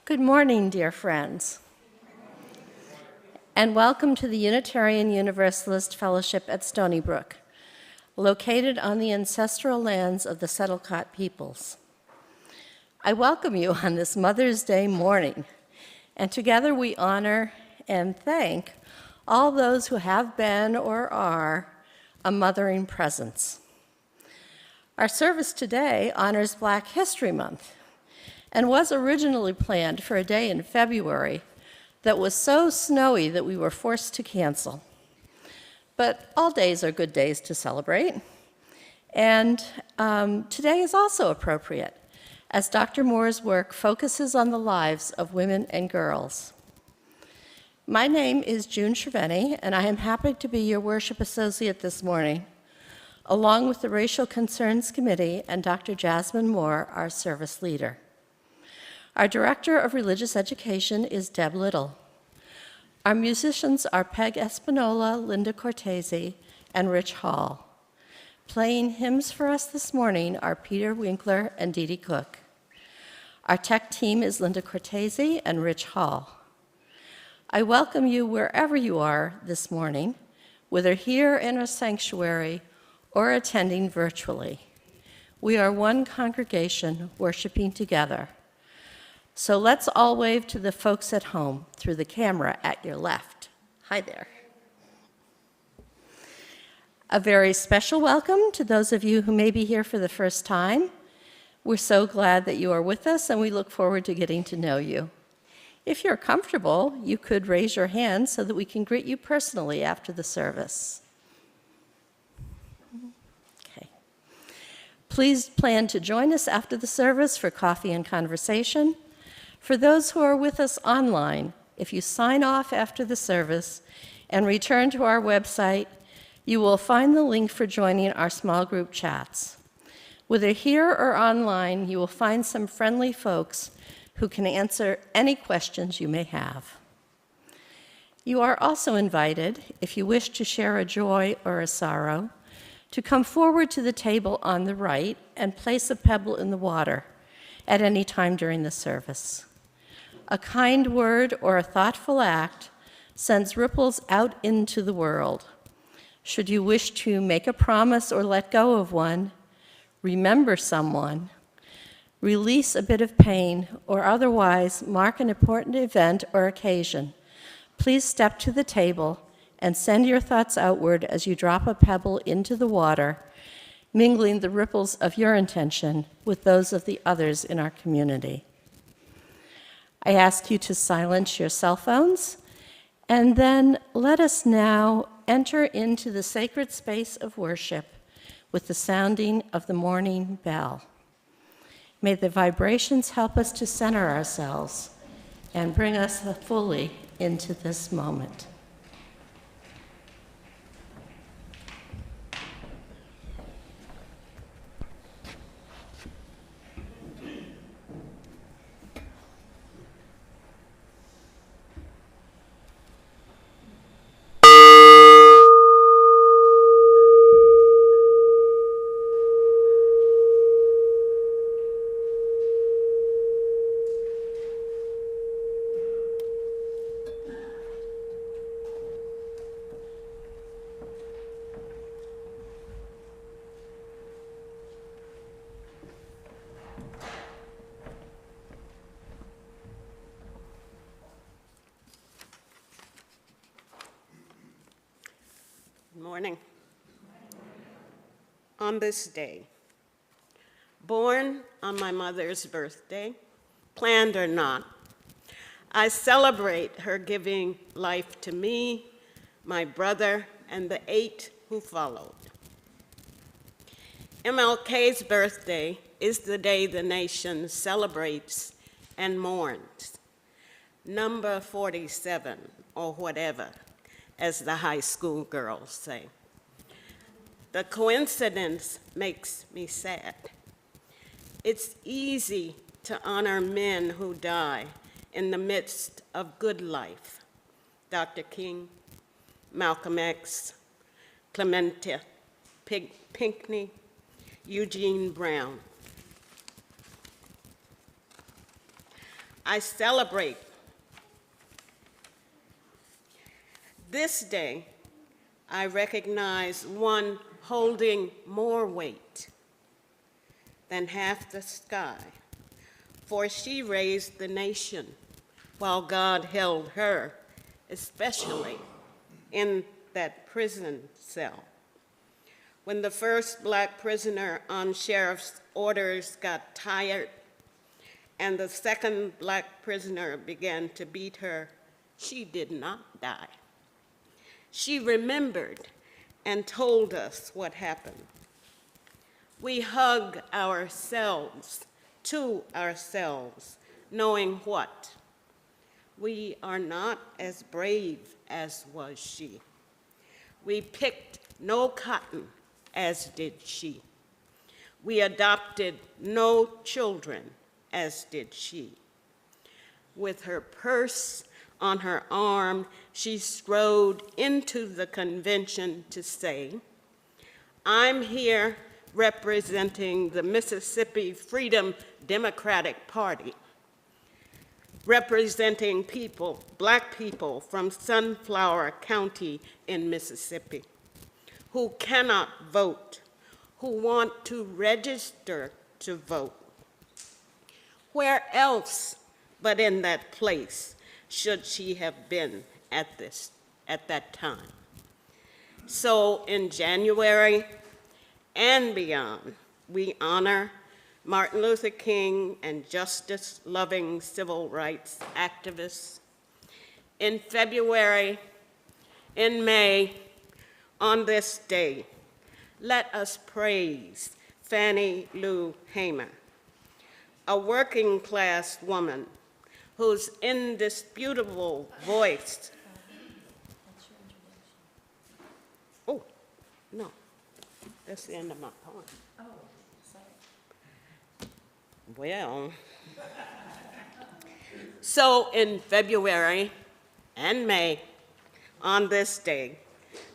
Good morning, dear friends, and welcome to the Unitarian Universalist Fellowship at Stony Brook, located on the ancestral lands of the Settlecot peoples. I welcome you on this Mother's Day morning, and together we honor and thank all those who have been or are a mothering presence. Our service today honors Black History Month and was originally planned for a day in February that was so snowy that we were forced to cancel. But all days are good days to celebrate. And today is also appropriate, as Dr. Moore's work focuses on the lives of women and girls. My name is June Cerveni, and I am happy to be your worship associate this morning, along with the Racial Concerns Committee and Dr. Jazmen Moore, our service leader. Our Director of Religious Education is Deb Little. Our musicians are Peg Espinola, Linda Cortese, and Rich Hall. Playing hymns for us this morning are Peter Winkler and Dee Dee Cook. Our tech team is Linda Cortese and Rich Hall. I welcome you wherever you are this morning, whether here in our sanctuary or attending virtually. We are one congregation worshiping together. So let's all wave to the folks at home through the camera at your left. Hi there. A very special welcome to those of you who may be here for the first time. We're so glad that you are with us, and we look forward to getting to know you. If you're comfortable, you could raise your hand so that we can greet you personally after the service. Okay. Please plan to join us after the service for coffee and conversation. For those who are with us online, if you sign off after the service and return to our website, you will find the link for joining our small group chats. Whether here or online, you will find some friendly folks who can answer any questions you may have. You are also invited, if you wish to share a joy or a sorrow, to come forward to the table on the right and place a pebble in the water at any time during the service. A kind word or a thoughtful act sends ripples out into the world. Should you wish to make a promise or let go of one, remember someone, release a bit of pain, or otherwise mark an important event or occasion, please step to the table and send your thoughts outward as you drop a pebble into the water, mingling the ripples of your intention with those of the others in our community. I ask you to silence your cell phones, and then let us now enter into the sacred space of worship with the sounding of the morning bell. May the vibrations help us to center ourselves and bring us fully into this moment. Morning. On this day, born on my mother's birthday, planned or not, I celebrate her giving life to me, my brother, and the 8 who followed. MLK's birthday is the day the nation celebrates and mourns. Number 47, or whatever, as the high school girls say. The coincidence makes me sad. It's easy to honor men who die in the midst of good life. Dr. King, Malcolm X, Clemente Pinckney, Eugene Brown. I celebrate this day. I recognize one holding more weight than half the sky, for she raised the nation while God held her, especially in that prison cell. When the first black prisoner on sheriff's orders got tired and the second black prisoner began to beat her, she did not die. She remembered and told us what happened. We hug ourselves to ourselves, knowing what? We are not as brave as was she. We picked no cotton as did she. We adopted no children as did she. With her purse on her arm, she strode into the convention to say, "I'm here representing the Mississippi Freedom Democratic Party, representing people, black people from Sunflower County in Mississippi, who cannot vote, who want to register to vote. Where else but in that place should she have been at that time?" So in January and beyond, we honor Martin Luther King and justice-loving civil rights activists. In February, in May, on this day, let us praise Fannie Lou Hamer, a working class woman whose indisputable voice. Oh, no, that's the end of my poem. Oh, sorry. Well, so in February and May, on this day,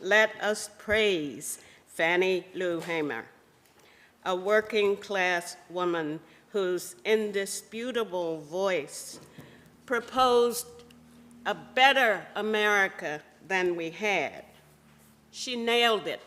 let us praise Fannie Lou Hamer, a working class woman whose indisputable voice proposed a better America than we had. She nailed it.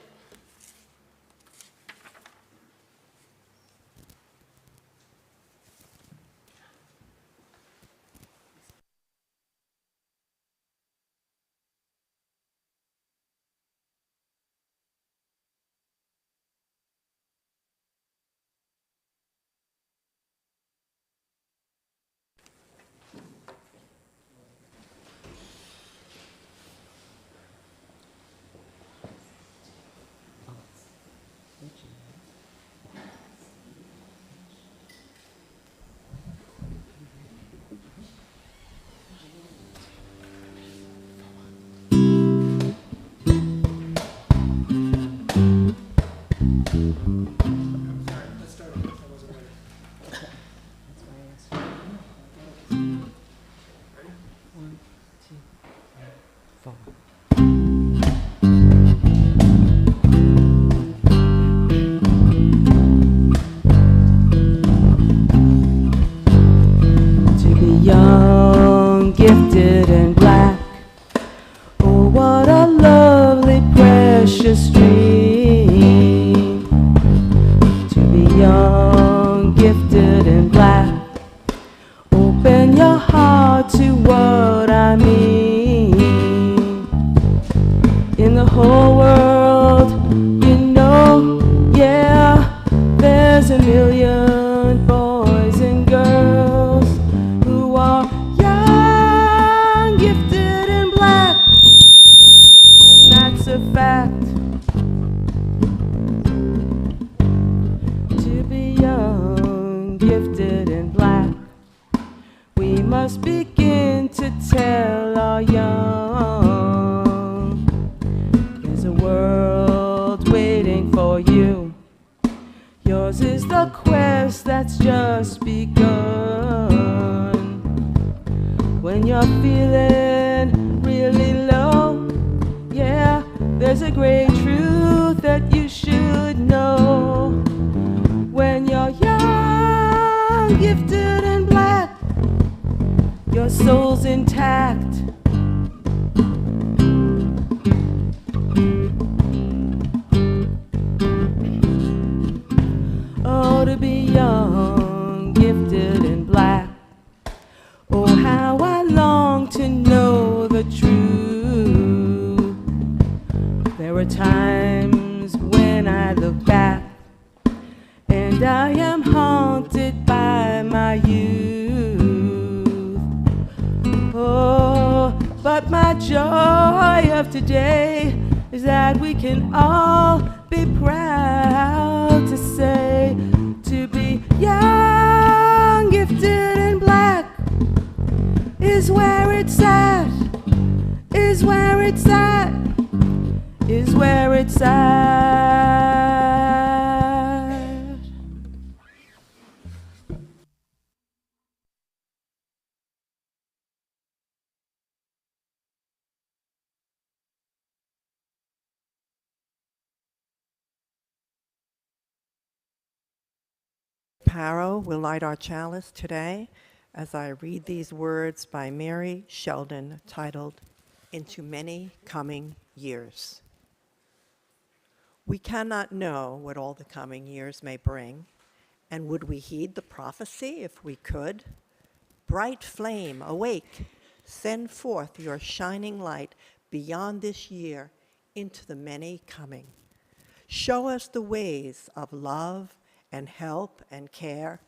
Young, gifted, and black. Oh, what a lovely, precious dream. To be young, gifted, and black. Open your heart to what I mean. In the whole world, you know, yeah, there's a million boys and girls who are young, gifted, and black. And that's a fact. soul's intact. Oh, to be young, gifted, and black. Oh, how I long to know the truth. There are times when I look back and I am haunted by my youth. Oh, but my joy of today is that we can all be proud to say, to be young, gifted, and black is where it's at, is where it's at, is where it's at. Paro will light our chalice today as I read these words by Mary Sheldon titled, Into Many Coming Years. We cannot know what all the coming years may bring, and would we heed the prophecy if we could? Bright flame, awake, send forth your shining light beyond this year into the many coming. Show us the ways of love and help and care,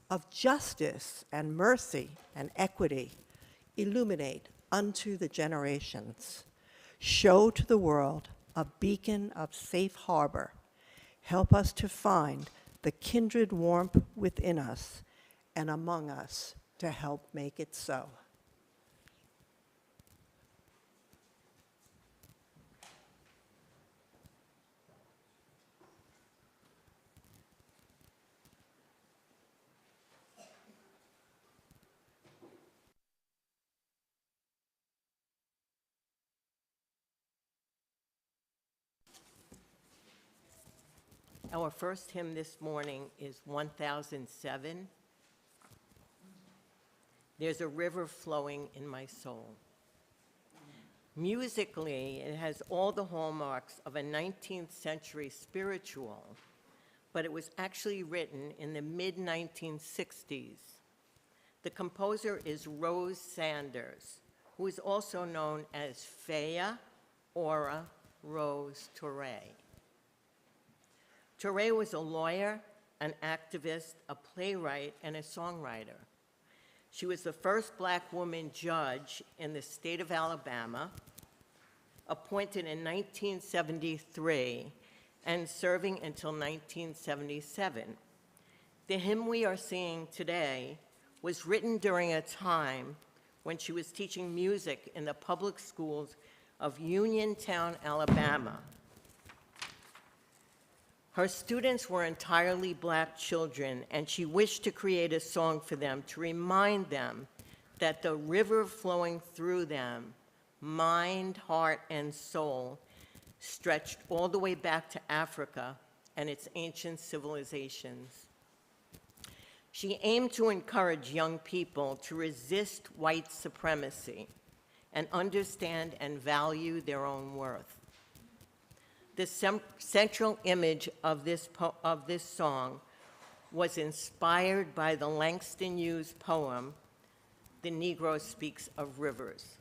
of justice and mercy and equity. Illuminate unto the generations. Show to the world a beacon of safe harbor. Help us to find the kindred warmth within us and among us to help make it so. Our first hymn this morning is 1007. There's a river flowing in my soul. Musically, it has all the hallmarks of a 19th century spiritual, but it was actually written in the mid-1960s. The composer is Rose Sanders, who is also known as Faya Aura Rose Touré. Touré was a lawyer, an activist, a playwright, and a songwriter. She was the first Black woman judge in the state of Alabama, appointed in 1973 and serving until 1977. The hymn we are singing today was written during a time when she was teaching music in the public schools of Uniontown, Alabama. Her students were entirely Black children, and she wished to create a song for them to remind them that the river flowing through them, mind, heart, and soul, stretched all the way back to Africa and its ancient civilizations. She aimed to encourage young people to resist white supremacy and understand and value their own worth. The central image of this song was inspired by the Langston Hughes poem, The Negro Speaks of Rivers.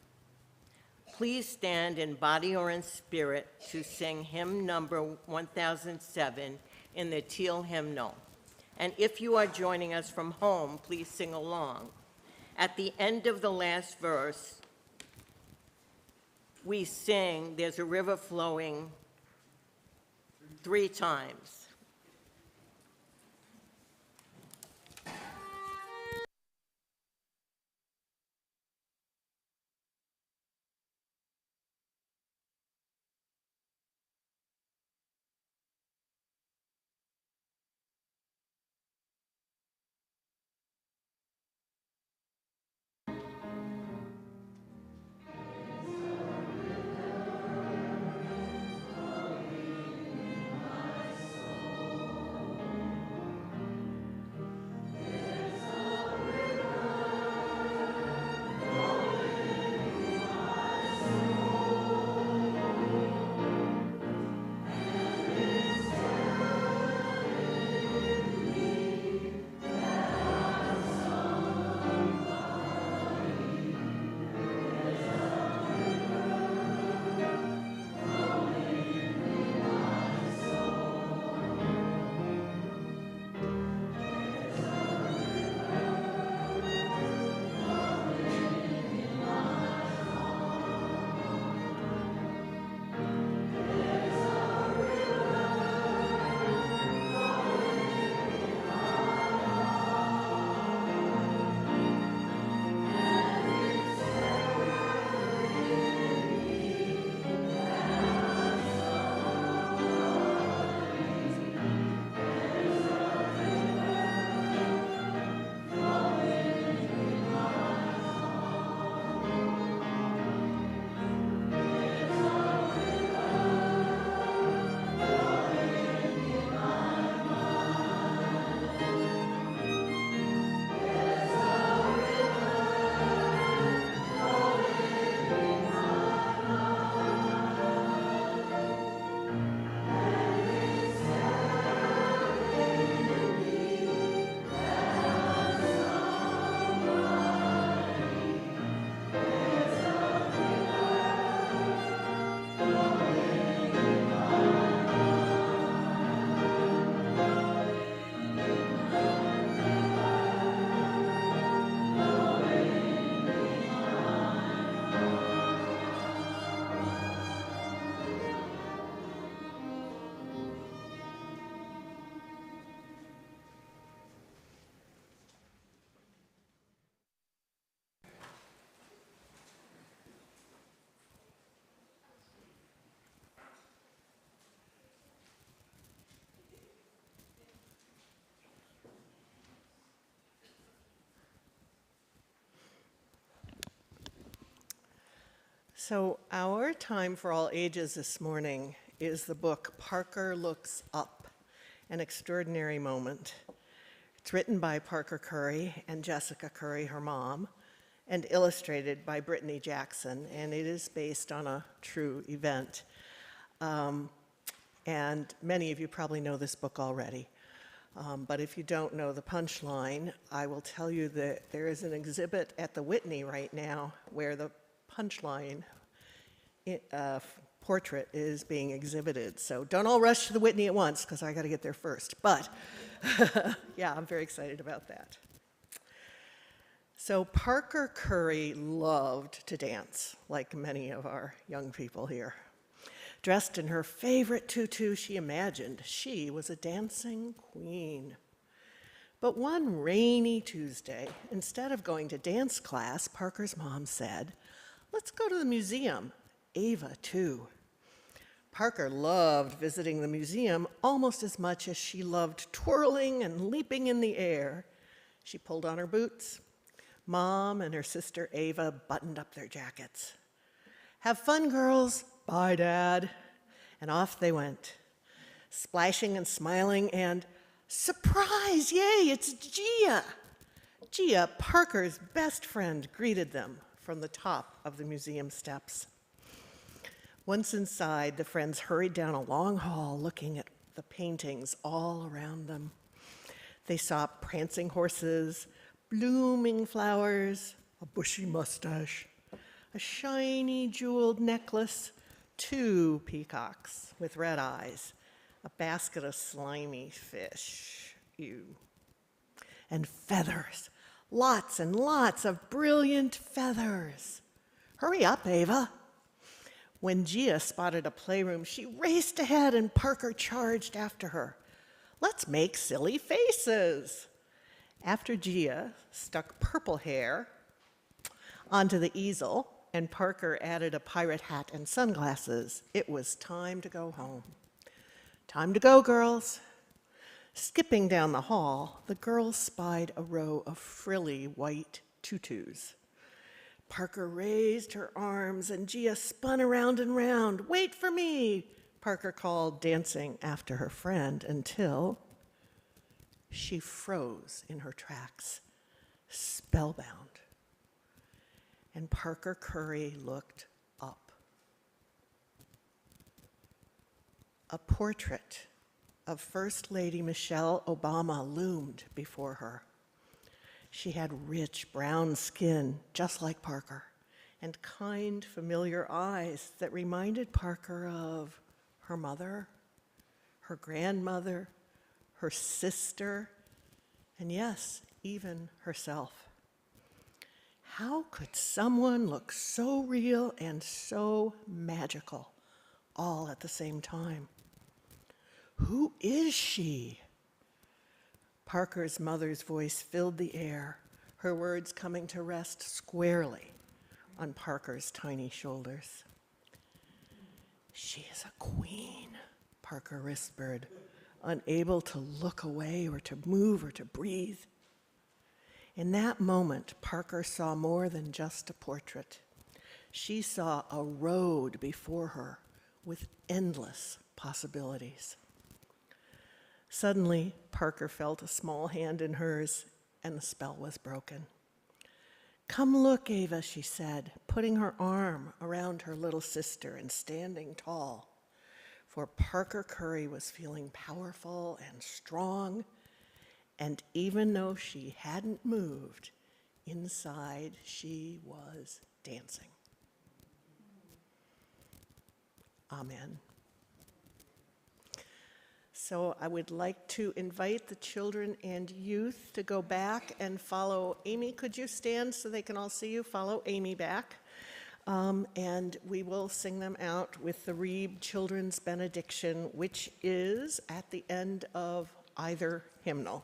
Please stand in body or in spirit to sing hymn number 1007 in the Teal Hymnal. And if you are joining us from home, please sing along. At the end of the last verse, we sing, there's a river flowing 3 times. So our time for all ages this morning is the book Parker Looks Up, An Extraordinary Moment. It's written by Parker Curry and Jessica Curry, her mom, and illustrated by Brittany Jackson, and it is based on a true event. And many of you probably know this book already. But if you don't know the punchline, I will tell you that there is an exhibit at the Whitney right now where the punchline portrait is being exhibited. So don't all rush to the Whitney at once, because I got to get there first. But yeah, I'm very excited about that. So Parker Curry loved to dance, like many of our young people here. Dressed in her favorite tutu, she imagined she was a dancing queen. But one rainy Tuesday, instead of going to dance class, Parker's mom said, "Let's go to the museum. Ava, too." Parker loved visiting the museum almost as much as she loved twirling and leaping in the air. She pulled on her boots. Mom and her sister Ava buttoned up their jackets. "Have fun, girls. Bye, Dad." And off they went, splashing and smiling, and surprise, yay, it's Gia. Gia, Parker's best friend, greeted them from the top of the museum steps. Once inside, the friends hurried down a long hall looking at the paintings all around them. They saw prancing horses, blooming flowers, a bushy mustache, a shiny jeweled necklace, 2 peacocks with red eyes, a basket of slimy fish, ew, and feathers, lots and lots of brilliant feathers. "Hurry up, Ava." When Gia spotted a playroom, she raced ahead and Parker charged after her. "Let's make silly faces." After Gia stuck purple hair onto the easel and Parker added a pirate hat and sunglasses, it was time to go home. "Time to go, girls." Skipping down the hall, the girls spied a row of frilly white tutus. Parker raised her arms and Gia spun around and round. "Wait for me," Parker called, dancing after her friend until she froze in her tracks, spellbound. And Parker Curry looked up. A portrait of First Lady Michelle Obama loomed before her. She had rich brown skin, just like Parker, and kind, familiar eyes that reminded Parker of her mother, her grandmother, her sister, and yes, even herself. How could someone look so real and so magical all at the same time? Who is she? Parker's mother's voice filled the air, her words coming to rest squarely on Parker's tiny shoulders. "She is a queen," Parker whispered, unable to look away or to move or to breathe. In that moment, Parker saw more than just a portrait. She saw a road before her with endless possibilities. Suddenly, Parker felt a small hand in hers, and the spell was broken. "Come look, Ava," she said, putting her arm around her little sister and standing tall. For Parker Curry was feeling powerful and strong, and even though she hadn't moved, inside she was dancing. Amen. So I would like to invite the children and youth to go back and follow Amy. Could you stand so they can all see you? Follow Amy back. And we will sing them out with the Reeb Children's Benediction, which is at the end of either hymnal.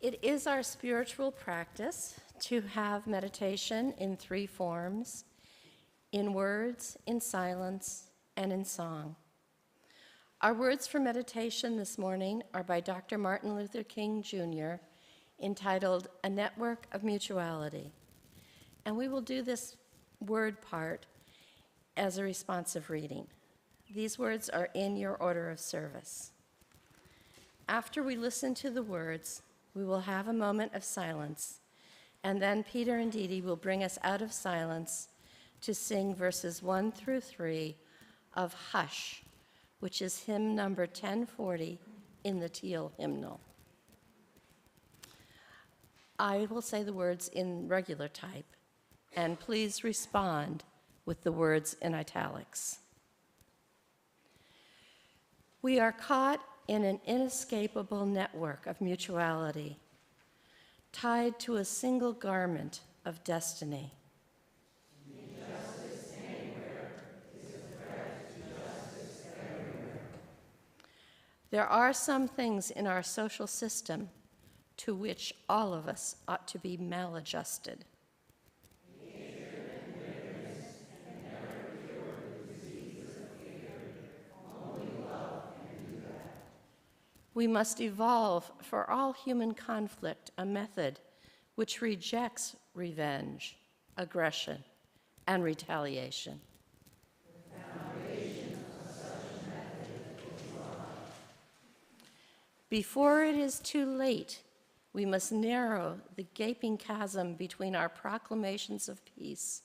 It is our spiritual practice to have meditation in three forms: in words, in silence, and in song. Our words for meditation this morning are by Dr. Martin Luther King Jr., entitled A Network of Mutuality. And we will do this word part as a responsive reading. These words are in your order of service. After we listen to the words, we will have a moment of silence, and then Peter and Dee Dee will bring us out of silence to sing verses 1 through 3 of Hush, which is hymn number 1040 in the Teal hymnal. I will say the words in regular type, and please respond with the words in italics. We are caught in an inescapable network of mutuality, tied to a single garment of destiny. Injustice anywhere is a threat to justice everywhere. There are some things in our social system to which all of us ought to be maladjusted. We must evolve for all human conflict a method which rejects revenge, aggression, and retaliation. The foundation of such a method is love. Before it is too late, we must narrow the gaping chasm between our proclamations of peace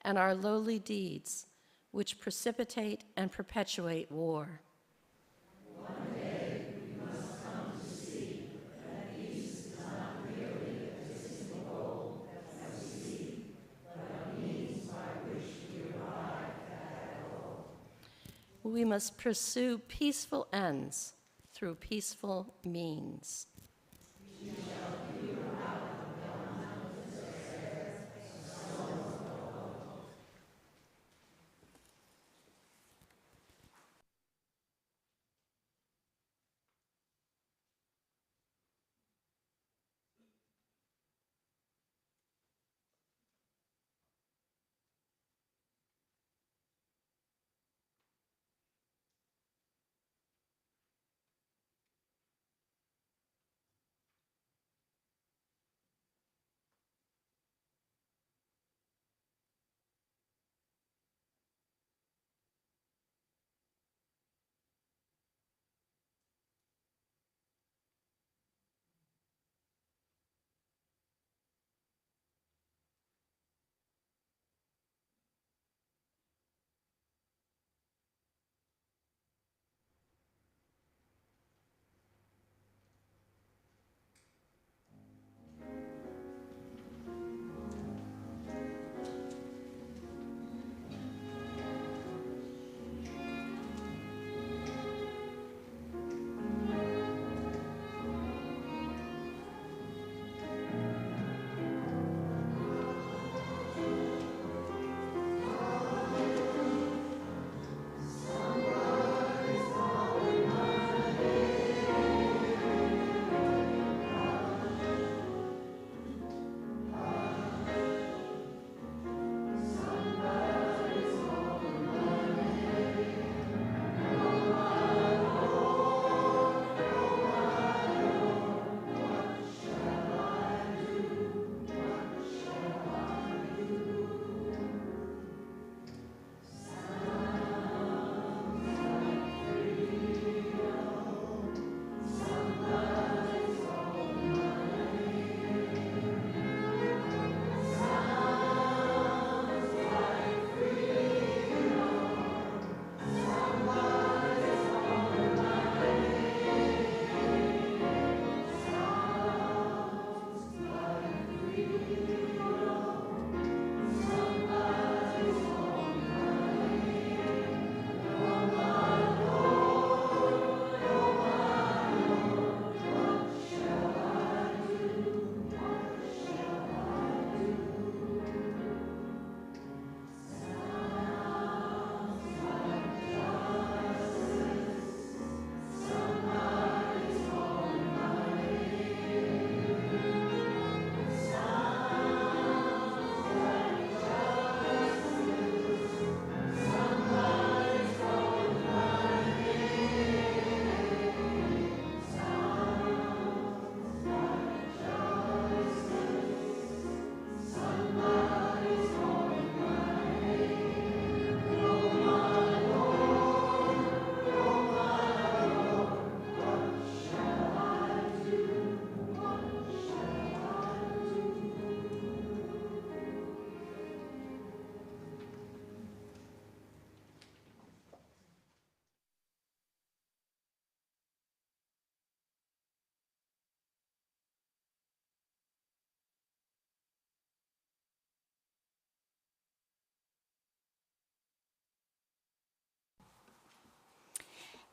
and our lowly deeds, which precipitate and perpetuate war. We must pursue peaceful ends through peaceful means.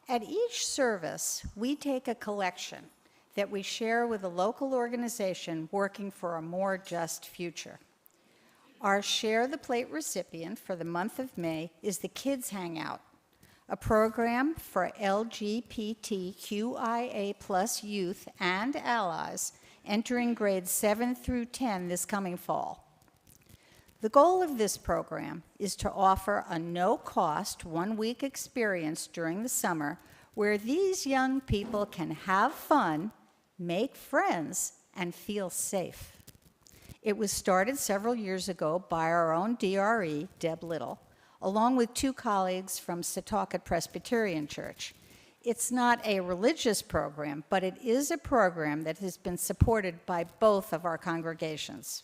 At each service, we take a collection that we share with a local organization working for a more just future. Our Share the Plate recipient for the month of May is the Kids Hangout, a program for LGBTQIA+ youth and allies entering grades 7 through 10 this coming fall. The goal of this program is to offer a no-cost, one-week experience during the summer where these young people can have fun, make friends, and feel safe. It was started several years ago by our own DRE, Deb Little, along with 2 colleagues from Setauket Presbyterian Church. It's not a religious program, but it is a program that has been supported by both of our congregations.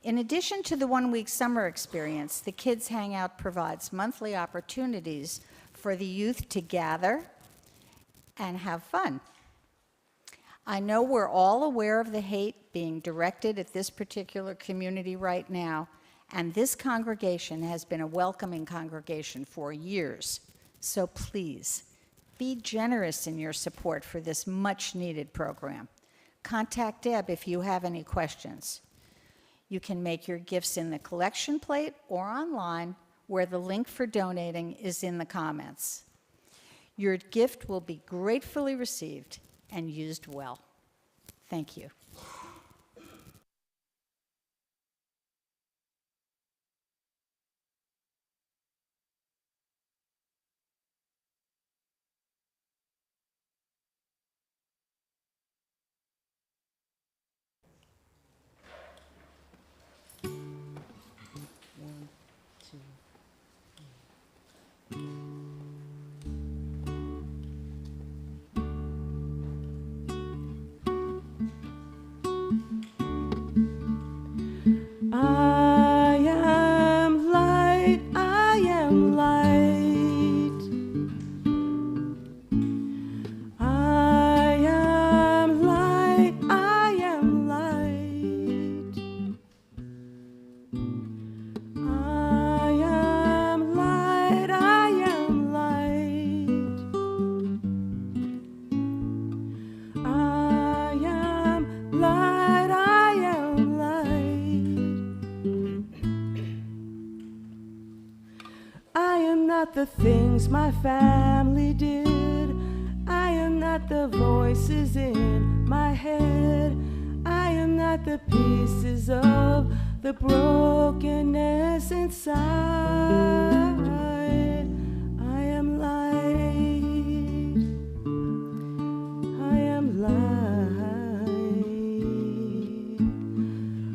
In addition to the one-week summer experience, the Kids Hangout provides monthly opportunities for the youth to gather and have fun. I know we're all aware of the hate being directed at this particular community right now, and this congregation has been a welcoming congregation for years. So please, be generous in your support for this much-needed program. Contact Deb if you have any questions. You can make your gifts in the collection plate or online, where the link for donating is in the comments. Your gift will be gratefully received and used well. Thank you. I am light, I am light. I am light, I am light. I am light, I am light. I am light, I am light. I am not the things my family did. I am not the voices in my head. I am not the pieces of the brokenness inside. I am light. I am light.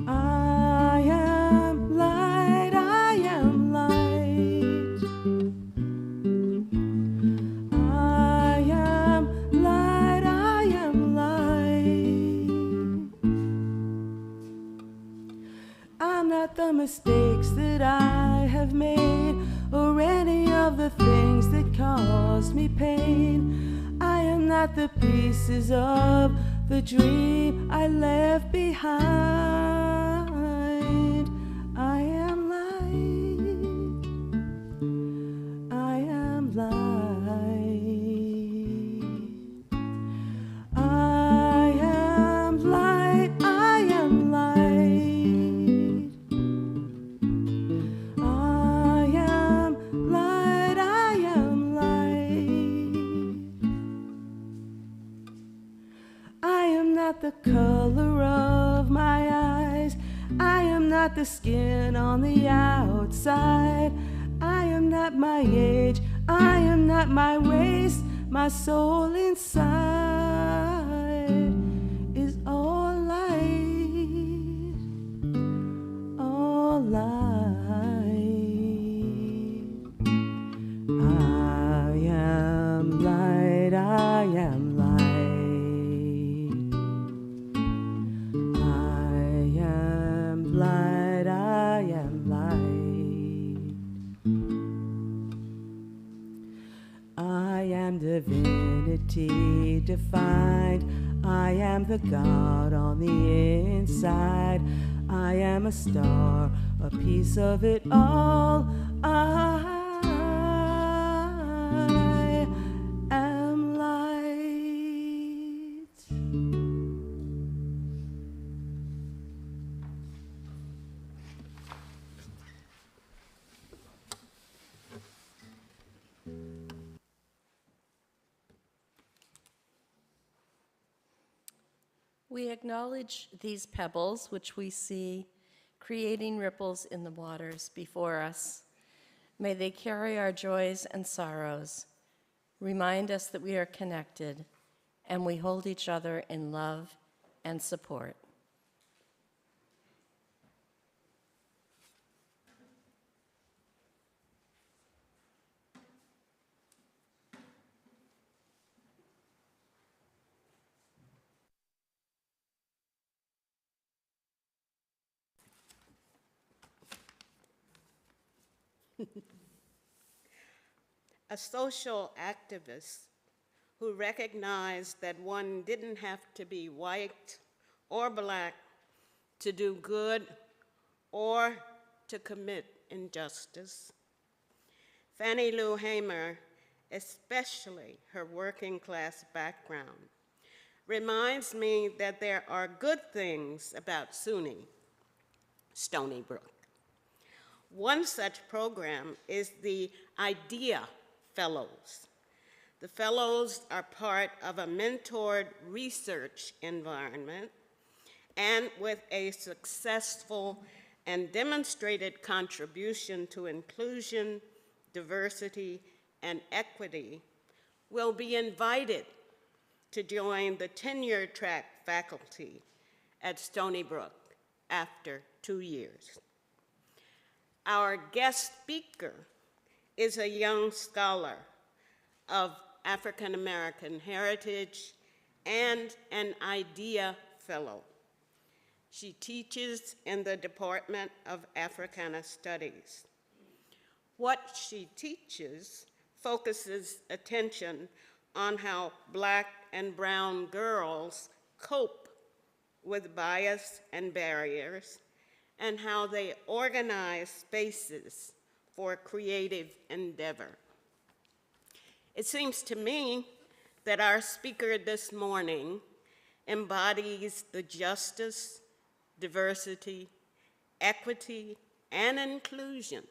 I am light. I am light. I am light. I am light. I'm not the mistakes that I have made, or any of the things that caused me pain. I am not the pieces of the dream I left behind. I am light. I am light. I am light. I am light. I am light. I am light. I am not the color of my eyes. I am not the skin on the outside. I am not my age. I am not my race. My soul inside is all light. All light. I am light. I am light. I am light. I am light. I am divinity defined. I am the God on the inside. I am a star, a piece of it all. I We acknowledge these pebbles, which we see creating ripples in the waters before us. May they carry our joys and sorrows, remind us that we are connected, and we hold each other in love and support. A social activist who recognized that one didn't have to be white or black to do good or to commit injustice. Fannie Lou Hamer, especially her working class background, reminds me that there are good things about SUNY Stony Brook. One such program is the IDEA Fellows. The fellows are part of a mentored research environment and with a successful and demonstrated contribution to inclusion, diversity, and equity, will be invited to join the tenure-track faculty at Stony Brook after 2 years. Our guest speaker is a young scholar of African American heritage and an IDEA Fellow. She teaches in the Department of Africana Studies. What she teaches focuses attention on how Black and brown girls cope with bias and barriers, and how they organize spaces for creative endeavor. It seems to me that our speaker this morning embodies the justice, diversity, equity, and inclusion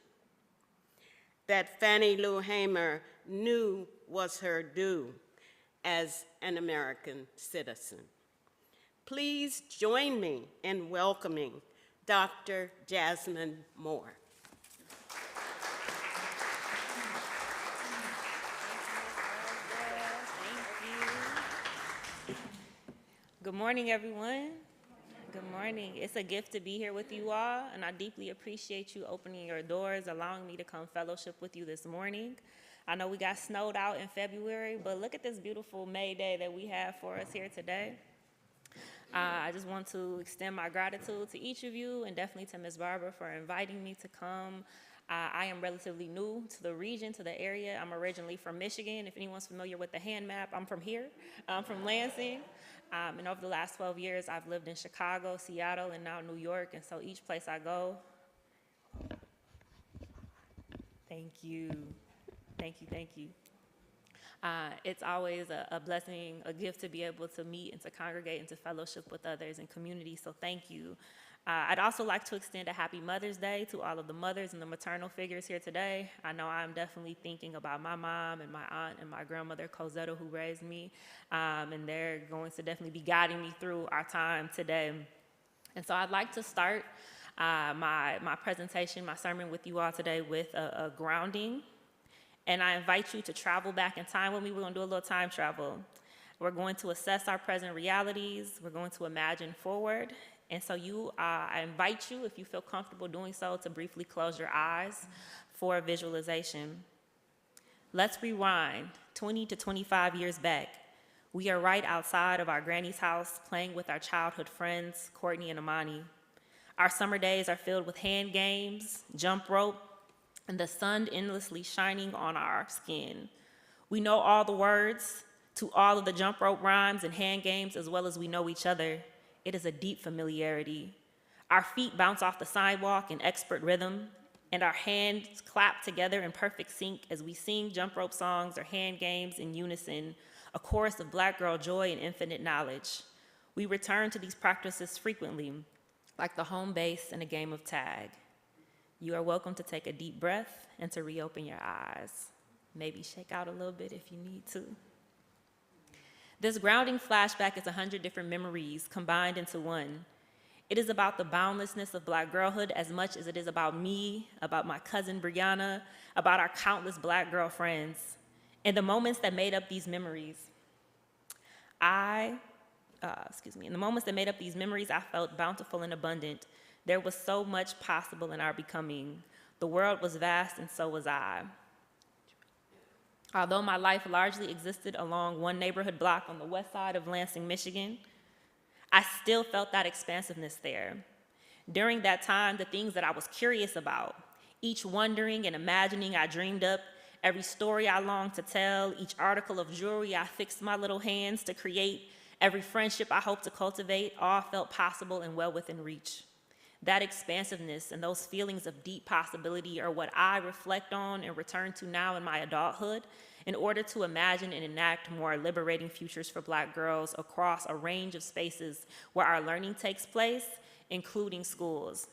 that Fannie Lou Hamer knew was her due as an American citizen. Please join me in welcoming Dr. Jazmen Moore. Good morning, everyone. Good morning. It's a gift to be here with you all, and I deeply appreciate you opening your doors, allowing me to come fellowship with you this morning. I know we got snowed out in February, but look at this beautiful May Day that we have for us here today. I just want to extend my gratitude to each of you, and definitely to Ms. Barbara for inviting me to come. I am relatively new to the region, to the area. I'm originally from Michigan. If anyone's familiar with the hand map, I'm from here. I'm from Lansing. And over the last 12 years, I've lived in Chicago, Seattle, and now New York. And so each place I go, thank you. It's always a blessing, a gift to be able to meet and to congregate and to fellowship with others in community, so thank you. I'd also like to extend a happy Mother's Day to all of the mothers and the maternal figures here today. I know I'm definitely thinking about my mom and my aunt and my grandmother, Cosetta, who raised me, and they're going to definitely be guiding me through our time today. And so I'd like to start my presentation, my sermon with you all today with a grounding. And I invite you to travel back in time with me. We're going to do a little time travel. We're going to assess our present realities. We're going to imagine forward. And so I invite you, if you feel comfortable doing so, to briefly close your eyes for a visualization. Let's rewind 20 to 25 years back. We are right outside of our granny's house playing with our childhood friends, Courtney and Amani. Our summer days are filled with hand games, jump rope, and the sun endlessly shining on our skin. We know all the words to all of the jump rope rhymes and hand games as well as we know each other. It is a deep familiarity. Our feet bounce off the sidewalk in expert rhythm, and our hands clap together in perfect sync as we sing jump rope songs or hand games in unison, a chorus of Black girl joy and infinite knowledge. We return to these practices frequently, like the home base in a game of tag. You are welcome to take a deep breath and to reopen your eyes. Maybe shake out a little bit if you need to. This grounding flashback is 100 different memories combined into one. It is about the boundlessness of Black girlhood as much as it is about me, about my cousin Brianna, about our countless Black girlfriends, and the moments that made up these memories. In the moments that made up these memories, I felt bountiful and abundant. There was so much possible in our becoming. The world was vast, and so was I. Although my life largely existed along one neighborhood block on the west side of Lansing, Michigan, I still felt that expansiveness there. During that time, the things that I was curious about, each wondering and imagining I dreamed up, every story I longed to tell, each article of jewelry I fixed my little hands to create, every friendship I hoped to cultivate, all felt possible and well within reach. That expansiveness and those feelings of deep possibility are what I reflect on and return to now in my adulthood in order to imagine and enact more liberating futures for Black girls across a range of spaces where our learning takes place, including schools.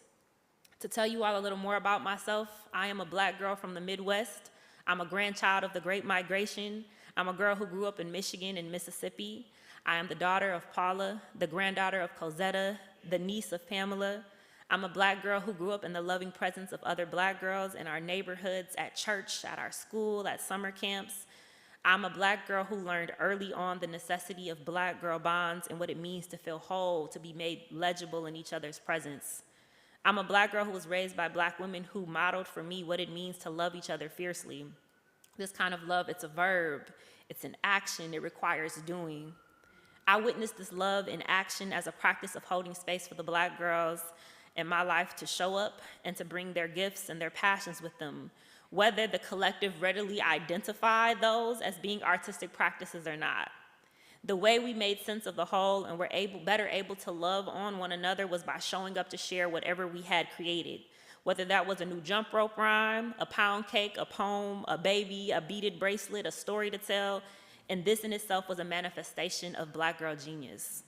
To tell you all a little more about myself, I am a Black girl from the Midwest. I'm a grandchild of the Great Migration. I'm a girl who grew up in Michigan and Mississippi. I am the daughter of Paula, the granddaughter of Cosetta, the niece of Pamela. I'm a Black girl who grew up in the loving presence of other Black girls in our neighborhoods, at church, at our school, at summer camps. I'm a Black girl who learned early on the necessity of Black girl bonds and what it means to feel whole, to be made legible in each other's presence. I'm a Black girl who was raised by Black women who modeled for me what it means to love each other fiercely. This kind of love, it's a verb, it's an action, it requires doing. I witnessed this love in action as a practice of holding space for the Black girls in my life to show up and to bring their gifts and their passions with them, whether the collective readily identify those as being artistic practices or not. The way we made sense of the whole and were better able to love on one another was by showing up to share whatever we had created, whether that was a new jump rope rhyme, a pound cake, a poem, a baby, a beaded bracelet, a story to tell, and this in itself was a manifestation of Black girl genius.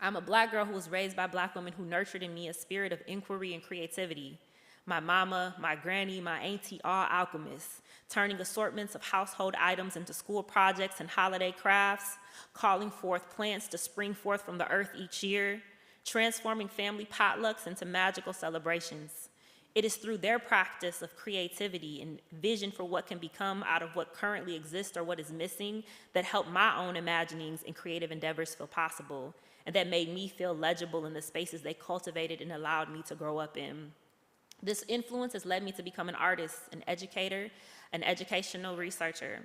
I'm a Black girl who was raised by Black women who nurtured in me a spirit of inquiry and creativity. My mama, my granny, my auntie, all alchemists, turning assortments of household items into school projects and holiday crafts, calling forth plants to spring forth from the earth each year, transforming family potlucks into magical celebrations. It is through their practice of creativity and vision for what can become out of what currently exists or what is missing that helped my own imaginings and creative endeavors feel possible, and that made me feel legible in the spaces they cultivated and allowed me to grow up in. This influence has led me to become an artist, an educator, an educational researcher.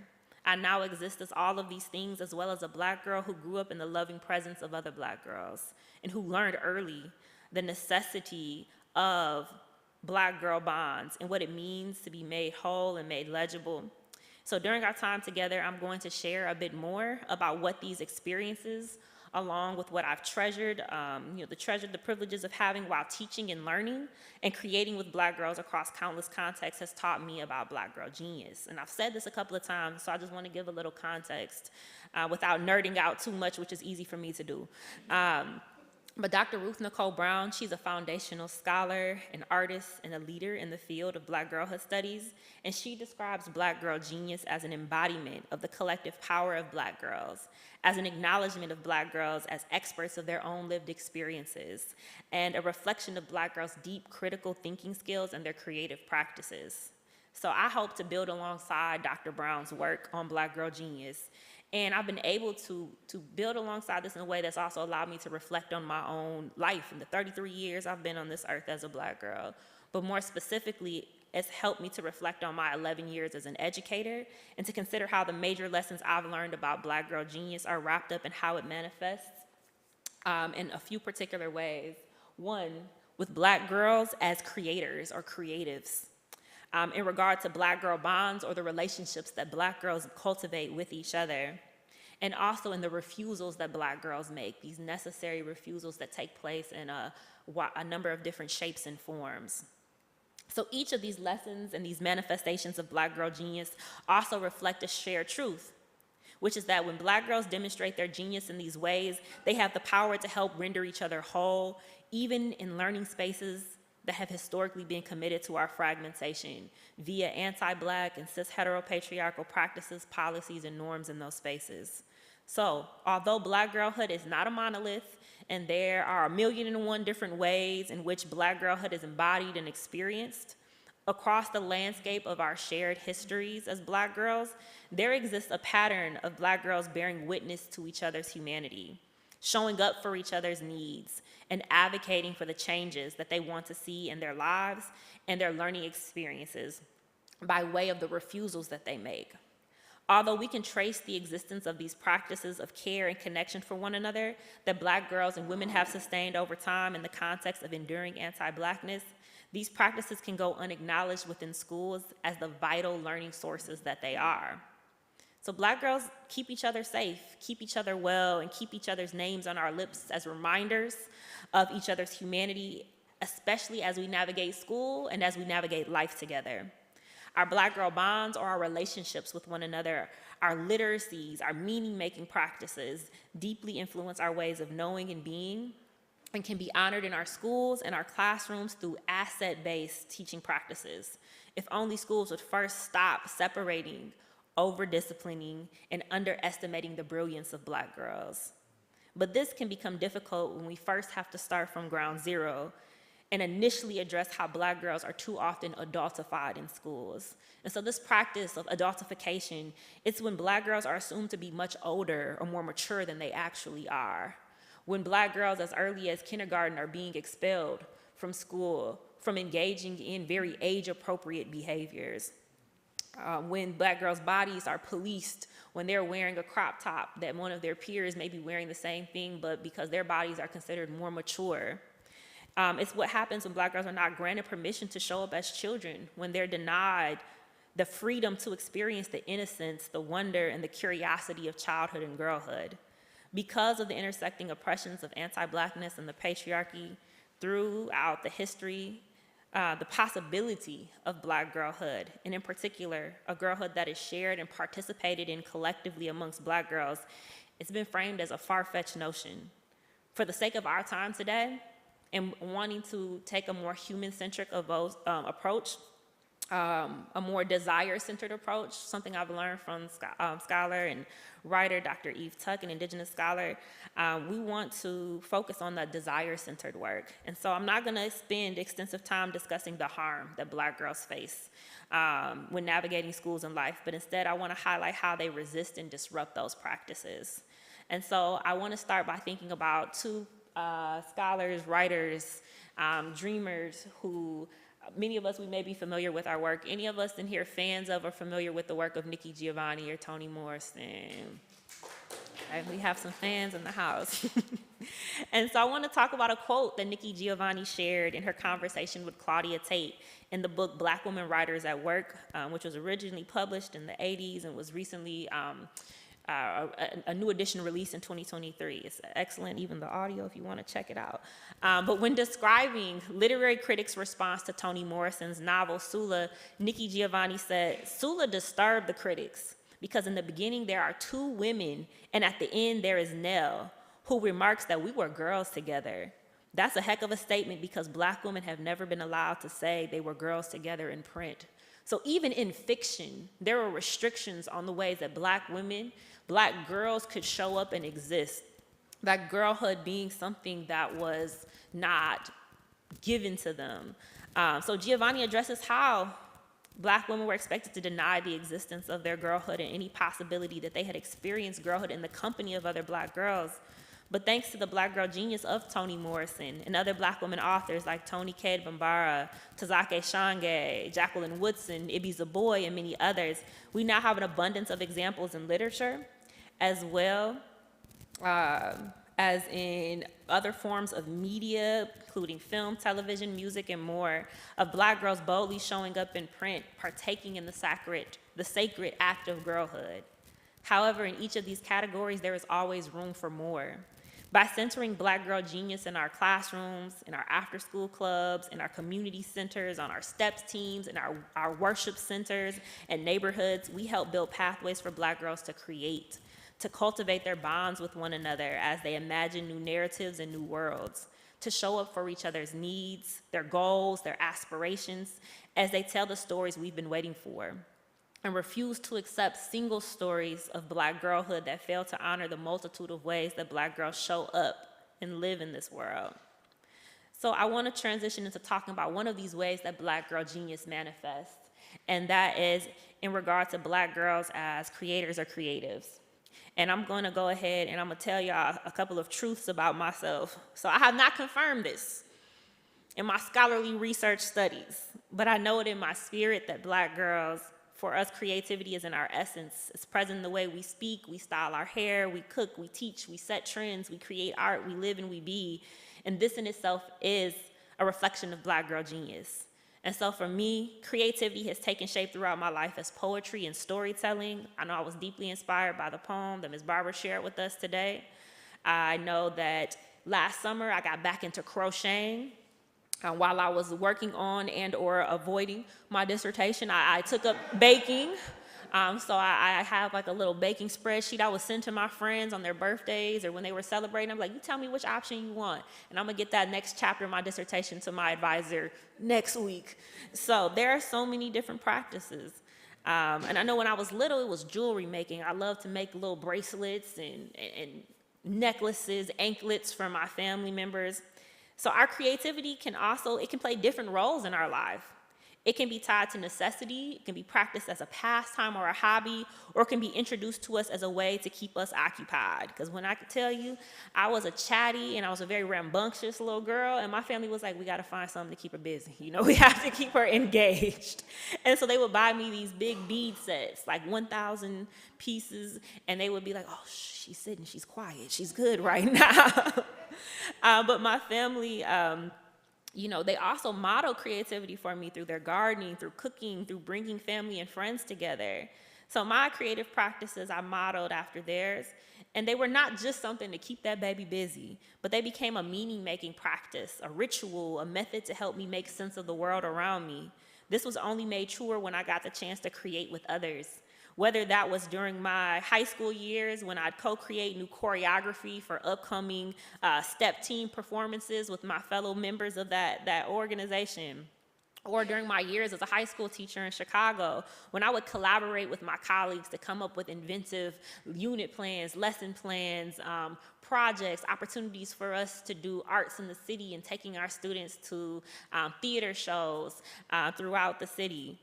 I now exist as all of these things, as well as a Black girl who grew up in the loving presence of other Black girls and who learned early the necessity of Black girl bonds and what it means to be made whole and made legible. So during our time together, I'm going to share a bit more about what these experiences, along with what I've treasured, the privileges of having while teaching and learning and creating with Black girls across countless contexts, has taught me about Black girl genius. And I've said this a couple of times, so I just want to give a little context without nerding out too much, which is easy for me to do. But Dr. Ruth Nicole Brown, she's a foundational scholar, an artist, and a leader in the field of Black girlhood studies, and she describes Black girl genius as an embodiment of the collective power of Black girls, as an acknowledgement of Black girls as experts of their own lived experiences, and a reflection of Black girls' deep critical thinking skills and their creative practices. So I hope to build alongside Dr. Brown's work on Black girl genius. And I've been able to build alongside this in a way that's also allowed me to reflect on my own life in the 33 years I've been on this earth as a Black girl. But more specifically, it's helped me to reflect on my 11 years as an educator and to consider how the major lessons I've learned about Black girl genius are wrapped up in how it manifests in a few particular ways. One, with Black girls as creators or creatives. In regard to Black girl bonds or the relationships that Black girls cultivate with each other, and also in the refusals that Black girls make, these necessary refusals that take place in a number of different shapes and forms. So each of these lessons and these manifestations of Black girl genius also reflect a shared truth, which is that when Black girls demonstrate their genius in these ways, they have the power to help render each other whole, even in learning spaces that have historically been committed to our fragmentation via anti-Black and cis-heteropatriarchal practices, policies, and norms in those spaces. So, although Black girlhood is not a monolith, and there are 1,000,001 different ways in which Black girlhood is embodied and experienced, across the landscape of our shared histories as Black girls, there exists a pattern of Black girls bearing witness to each other's humanity, showing up for each other's needs, and advocating for the changes that they want to see in their lives and their learning experiences by way of the refusals that they make. Although we can trace the existence of these practices of care and connection for one another that Black girls and women have sustained over time in the context of enduring anti-Blackness, these practices can go unacknowledged within schools as the vital learning sources that they are. So Black girls keep each other safe, keep each other well, and keep each other's names on our lips as reminders of each other's humanity, especially as we navigate school and as we navigate life together. Our Black girl bonds or our relationships with one another, our literacies, our meaning-making practices deeply influence our ways of knowing and being, and can be honored in our schools and our classrooms through asset-based teaching practices. If only schools would first stop separating, over-disciplining, and underestimating the brilliance of Black girls. But this can become difficult when we first have to start from ground zero and initially address how Black girls are too often adultified in schools. And so this practice of adultification, it's when Black girls are assumed to be much older or more mature than they actually are. When Black girls as early as kindergarten are being expelled from school, from engaging in very age-appropriate behaviors. When Black girls' bodies are policed, when they're wearing a crop top that one of their peers may be wearing the same thing, but because their bodies are considered more mature. It's what happens when Black girls are not granted permission to show up as children, when they're denied the freedom to experience the innocence, the wonder, and the curiosity of childhood and girlhood. Because of the intersecting oppressions of anti-Blackness and the patriarchy throughout the history, the possibility of Black girlhood, and in particular, a girlhood that is shared and participated in collectively amongst Black girls, it's been framed as a far-fetched notion. For the sake of our time today, and wanting to take a more human-centric approach, a more desire-centered approach, something I've learned from scholar and writer Dr. Eve Tuck, an Indigenous scholar, we want to focus on the desire-centered work. And so I'm not gonna spend extensive time discussing the harm that Black girls face when navigating schools and life, but instead I wanna highlight how they resist and disrupt those practices. And so I wanna start by thinking about two scholars, writers, dreamers who many of us, we may be familiar with our work. Any of us in here fans of or familiar with the work of Nikki Giovanni or Toni Morrison? Okay, we have some fans in the house. And so I want to talk about a quote that Nikki Giovanni shared in her conversation with Claudia Tate in the book Black Women Writers at Work, which was originally published in the 80s and was recently a new edition released in 2023. It's excellent, even the audio if you want to check it out. But when describing literary critics' response to Toni Morrison's novel Sula, Nikki Giovanni said, "Sula disturbed the critics because in the beginning there are two women and at the end there is Nell, who remarks that we were girls together. That's a heck of a statement because Black women have never been allowed to say they were girls together in print." So even in fiction, there were restrictions on the ways that Black women, Black girls could show up and exist. That girlhood being something that was not given to them. So Giovanni addresses how Black women were expected to deny the existence of their girlhood and any possibility that they had experienced girlhood in the company of other Black girls. But thanks to the Black girl genius of Toni Morrison and other Black women authors like Toni Cade Bambara, Tazake Shange, Jacqueline Woodson, Ibi Zaboy, and many others, we now have an abundance of examples in literature, as well as in other forms of media, including film, television, music, and more, of Black girls boldly showing up in print, partaking in the sacred act of girlhood. However, in each of these categories, there is always room for more. By centering Black girl genius in our classrooms, in our after-school clubs, in our community centers, on our STEPS teams, in our worship centers and neighborhoods, we help build pathways for Black girls to create, to cultivate their bonds with one another as they imagine new narratives and new worlds, to show up for each other's needs, their goals, their aspirations, as they tell the stories we've been waiting for. and refuse to accept single stories of Black girlhood that fail to honor the multitude of ways that Black girls show up and live in this world. So I want to transition into talking about one of these ways that Black girl genius manifests, and that is in regard to Black girls as creators or creatives. And I'm going to go ahead and I'm going to tell y'all a couple of truths about myself. So I have not confirmed this in my scholarly research studies, but I know it in my spirit that Black girls, for us, creativity is in our essence. It's present in the way we speak, we style our hair, we cook, we teach, we set trends, we create art, we live and we be. And this in itself is a reflection of Black girl genius. And so for me, creativity has taken shape throughout my life as poetry and storytelling. I know I was deeply inspired by the poem that Ms. Barbara shared with us today. I know that last summer I got back into crocheting. While I was working on and or avoiding my dissertation, I took up baking. So I have like a little baking spreadsheet I would send to my friends on their birthdays or when they were celebrating. I'm like, you tell me which option you want, and I'm gonna get that next chapter of my dissertation to my advisor next week. So there are so many different practices. And I know when I was little, it was jewelry making. I loved to make little bracelets and necklaces, anklets for my family members. So our creativity can play different roles in our life. It can be tied to necessity, it can be practiced as a pastime or a hobby, or it can be introduced to us as a way to keep us occupied. Because when I could tell you, I was a chatty and I was a very rambunctious little girl, and my family was like, we gotta find something to keep her busy. You know, we have to keep her engaged. And so they would buy me these big bead sets, like 1,000 pieces, and they would be like, oh, she's sitting, she's quiet, she's good right now. But my family, they also model creativity for me through their gardening, through cooking, through bringing family and friends together. So my creative practices I modeled after theirs, and they were not just something to keep that baby busy, but they became a meaning-making practice, a ritual, a method to help me make sense of the world around me. This was only made truer when I got the chance to create with others. Whether that was during my high school years when I'd co-create new choreography for upcoming step team performances with my fellow members of that organization, or during my years as a high school teacher in Chicago, when I would collaborate with my colleagues to come up with inventive unit plans, lesson plans, projects, opportunities for us to do arts in the city and taking our students to theater shows throughout the city.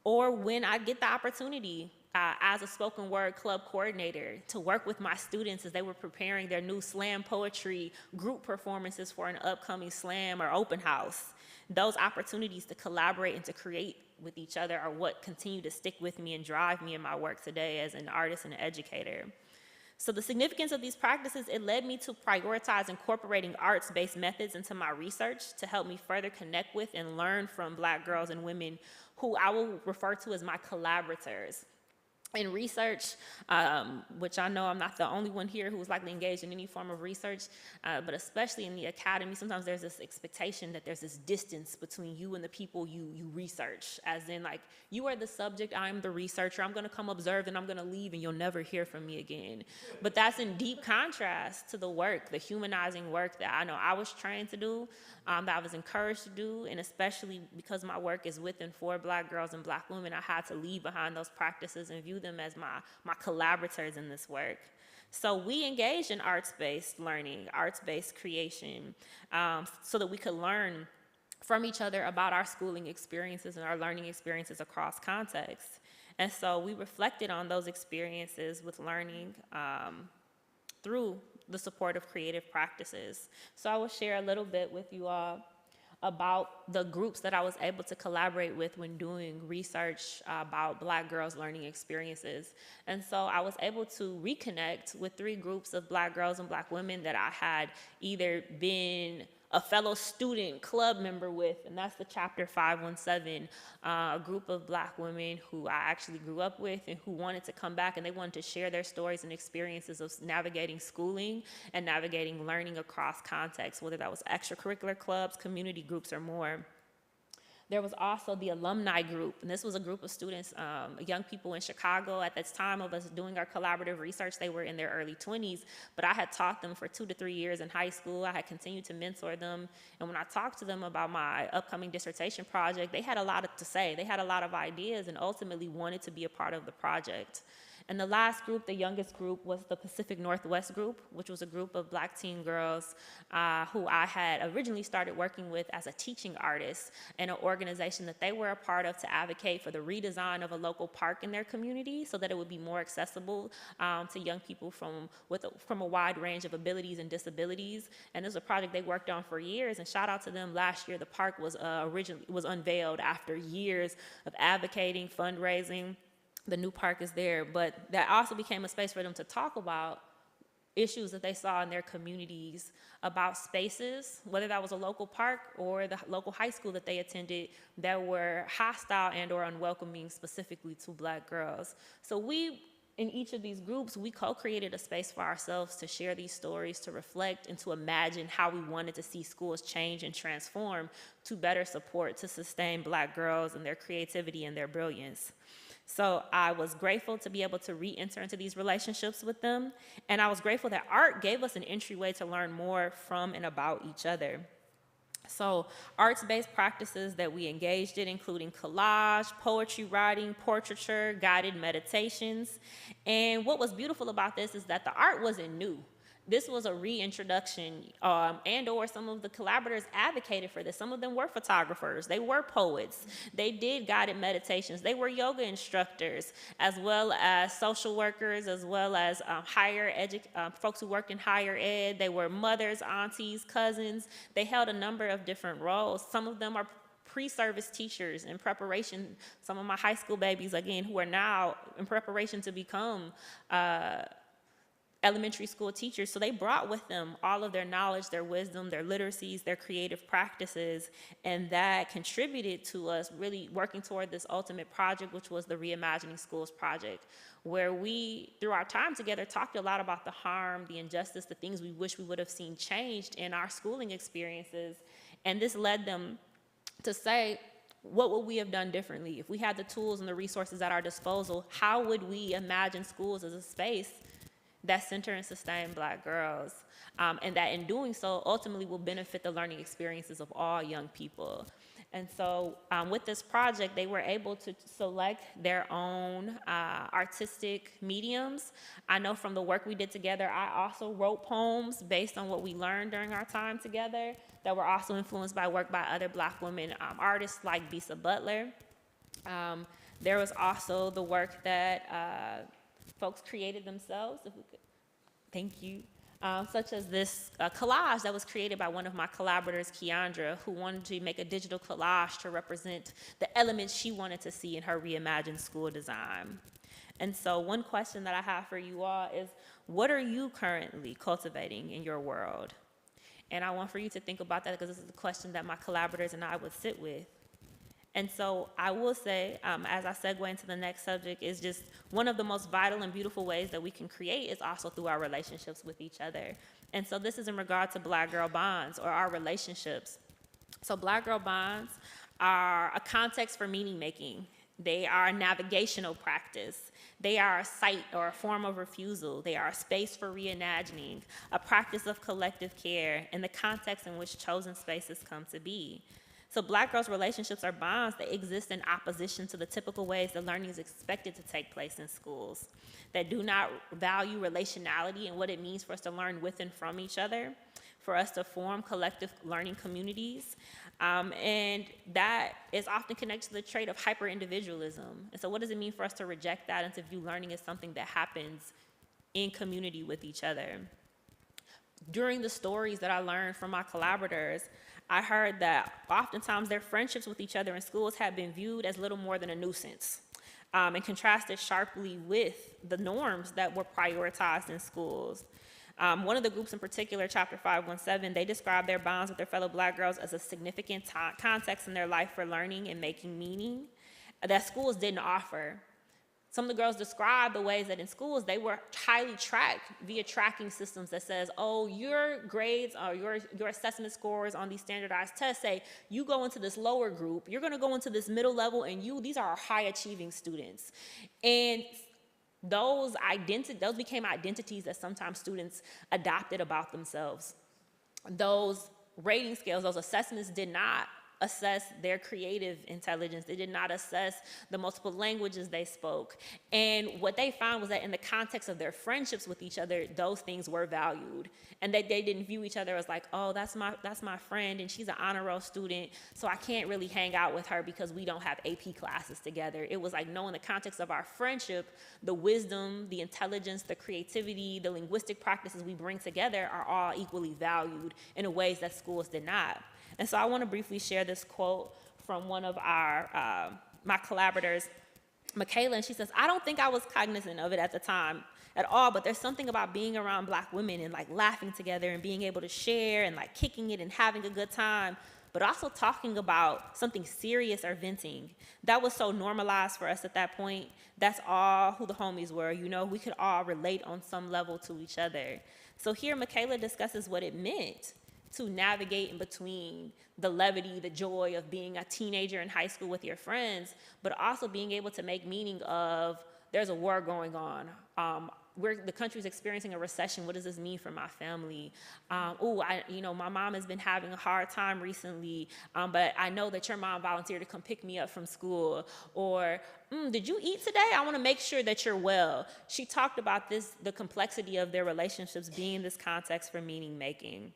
Or when I get the opportunity as a spoken word club coordinator to work with my students as they were preparing their new slam poetry group performances for an upcoming slam or open house. Those opportunities to collaborate and to create with each other are what continue to stick with me and drive me in my work today as an artist and an educator. So the significance of these practices, it led me to prioritize incorporating arts-based methods into my research to help me further connect with and learn from Black girls and women who I will refer to as my collaborators. In research, which I know I'm not the only one here who's likely engaged in any form of research, but especially in the academy, sometimes there's this expectation that there's this distance between you and the people you research, as in like, you are the subject, I'm the researcher, I'm gonna come observe and I'm gonna leave and you'll never hear from me again. But that's in deep contrast to the work, the humanizing work that I know I was trained to do, that I was encouraged to do, and especially because my work is with and for Black girls and Black women, I had to leave behind those practices and view them as my collaborators in this work. So we engaged in arts-based learning, arts-based creation, so that we could learn from each other about our schooling experiences and our learning experiences across contexts. And so we reflected on those experiences with learning through the support of creative practices. So I will share a little bit with you all about the groups that I was able to collaborate with when doing research about Black girls' learning experiences. And so I was able to reconnect with 3 groups of Black girls and Black women that I had either been a fellow student club member with, and that's the Chapter 517, a group of Black women who I actually grew up with and who wanted to come back and they wanted to share their stories and experiences of navigating schooling and navigating learning across contexts, whether that was extracurricular clubs, community groups, or more. There was also the alumni group, and this was a group of students, young people in Chicago. At this time of us doing our collaborative research, they were in their early 20s, but I had taught them for 2 to 3 years in high school. I had continued to mentor them, and when I talked to them about my upcoming dissertation project, they had a lot to say. They had a lot of ideas and ultimately wanted to be a part of the project. And the last group, the youngest group, was the Pacific Northwest group, which was a group of Black teen girls who I had originally started working with as a teaching artist in an organization that they were a part of to advocate for the redesign of a local park in their community so that it would be more accessible to young people from a wide range of abilities and disabilities. And this was a project they worked on for years, and shout out to them. Last year, the park was unveiled after years of advocating, fundraising. The new park is there, but that also became a space for them to talk about issues that they saw in their communities, about spaces, whether that was a local park or the local high school that they attended, that were hostile and or unwelcoming specifically to Black girls. So in each of these groups, we co-created a space for ourselves to share these stories, to reflect, and to imagine how we wanted to see schools change and transform to better support, to sustain Black girls and their creativity and their brilliance. So I was grateful to be able to re-enter into these relationships with them, and I was grateful that art gave us an entryway to learn more from and about each other. So arts-based practices that we engaged in, including collage, poetry writing, portraiture, guided meditations. And what was beautiful about this is that the art wasn't new. This was a reintroduction, and or some of the collaborators advocated for this. Some of them were photographers, they were poets, they did guided meditations, they were yoga instructors, as well as social workers, as well as folks who worked in higher ed. They were mothers, aunties, cousins. They held a number of different roles. Some of them are pre-service teachers in preparation. Some of my high school babies, again, who are now in preparation to become elementary school teachers. So they brought with them all of their knowledge, their wisdom, their literacies, their creative practices, and that contributed to us really working toward this ultimate project, which was the Reimagining Schools project, where we, through our time together, talked a lot about the harm, the injustice, the things we wish we would have seen changed in our schooling experiences. And this led them to say, what would we have done differently? If we had the tools and the resources at our disposal, how would we imagine schools as a space that center and sustain Black girls, and that in doing so ultimately will benefit the learning experiences of all young people. And so with this project, they were able to select their own artistic mediums. I know from the work we did together, I also wrote poems based on what we learned during our time together that were also influenced by work by other Black women artists like Bisa Butler. There was also the work that folks created themselves, if we could, thank you, such as this collage that was created by one of my collaborators, Keandra, who wanted to make a digital collage to represent the elements she wanted to see in her reimagined school design. And so one question that I have for you all is, what are you currently cultivating in your world? And I want for you to think about that, because this is a question that my collaborators and I would sit with. And so I will say, as I segue into the next subject, is just one of the most vital and beautiful ways that we can create is also through our relationships with each other. And so this is in regard to Black girl bonds, or our relationships. So Black girl bonds are a context for meaning making. They are a navigational practice. They are a site or a form of refusal. They are a space for reimagining, a practice of collective care, and the context in which chosen spaces come to be. So Black girls' relationships are bonds that exist in opposition to the typical ways that learning is expected to take place in schools, that do not value relationality and what it means for us to learn with and from each other, for us to form collective learning communities. And that is often connected to the trait of hyper-individualism. And so what does it mean for us to reject that and to view learning as something that happens in community with each other? During the stories that I learned from my collaborators, I heard that oftentimes their friendships with each other in schools have been viewed as little more than a nuisance, and contrasted sharply with the norms that were prioritized in schools. One of the groups in particular, Chapter 517, they described their bonds with their fellow Black girls as a significant context in their life for learning and making meaning that schools didn't offer. Some of the girls described the ways that in schools they were highly tracked via tracking systems that says, oh, your grades or your assessment scores on these standardized tests say you go into this lower group, you're going to go into this middle level, and these are our high achieving students. And those became identities that sometimes students adopted about themselves. Those rating scales, those assessments did not assess their creative intelligence. They did not assess the multiple languages they spoke. And what they found was that in the context of their friendships with each other, those things were valued. And that they didn't view each other as like, oh, that's my friend and she's an honor roll student, so I can't really hang out with her because we don't have AP classes together. It was like, no, in the context of our friendship, the wisdom, the intelligence, the creativity, the linguistic practices we bring together are all equally valued in ways that schools did not. And so I want to briefly share this quote from one of my collaborators, Michaela, and she says, I don't think I was cognizant of it at the time at all, but there's something about being around Black women and like laughing together and being able to share and like kicking it and having a good time, but also talking about something serious or venting. That was so normalized for us at that point. That's all who the homies were, we could all relate on some level to each other. So here Michaela discusses what it meant to navigate in between the levity, the joy of being a teenager in high school with your friends, but also being able to make meaning of there's a war going on. The country's experiencing a recession. What does this mean for my family? My mom has been having a hard time recently, but I know that your mom volunteered to come pick me up from school. Or, did you eat today? I want to make sure that you're well. She talked about the complexity of their relationships being this context for meaning making.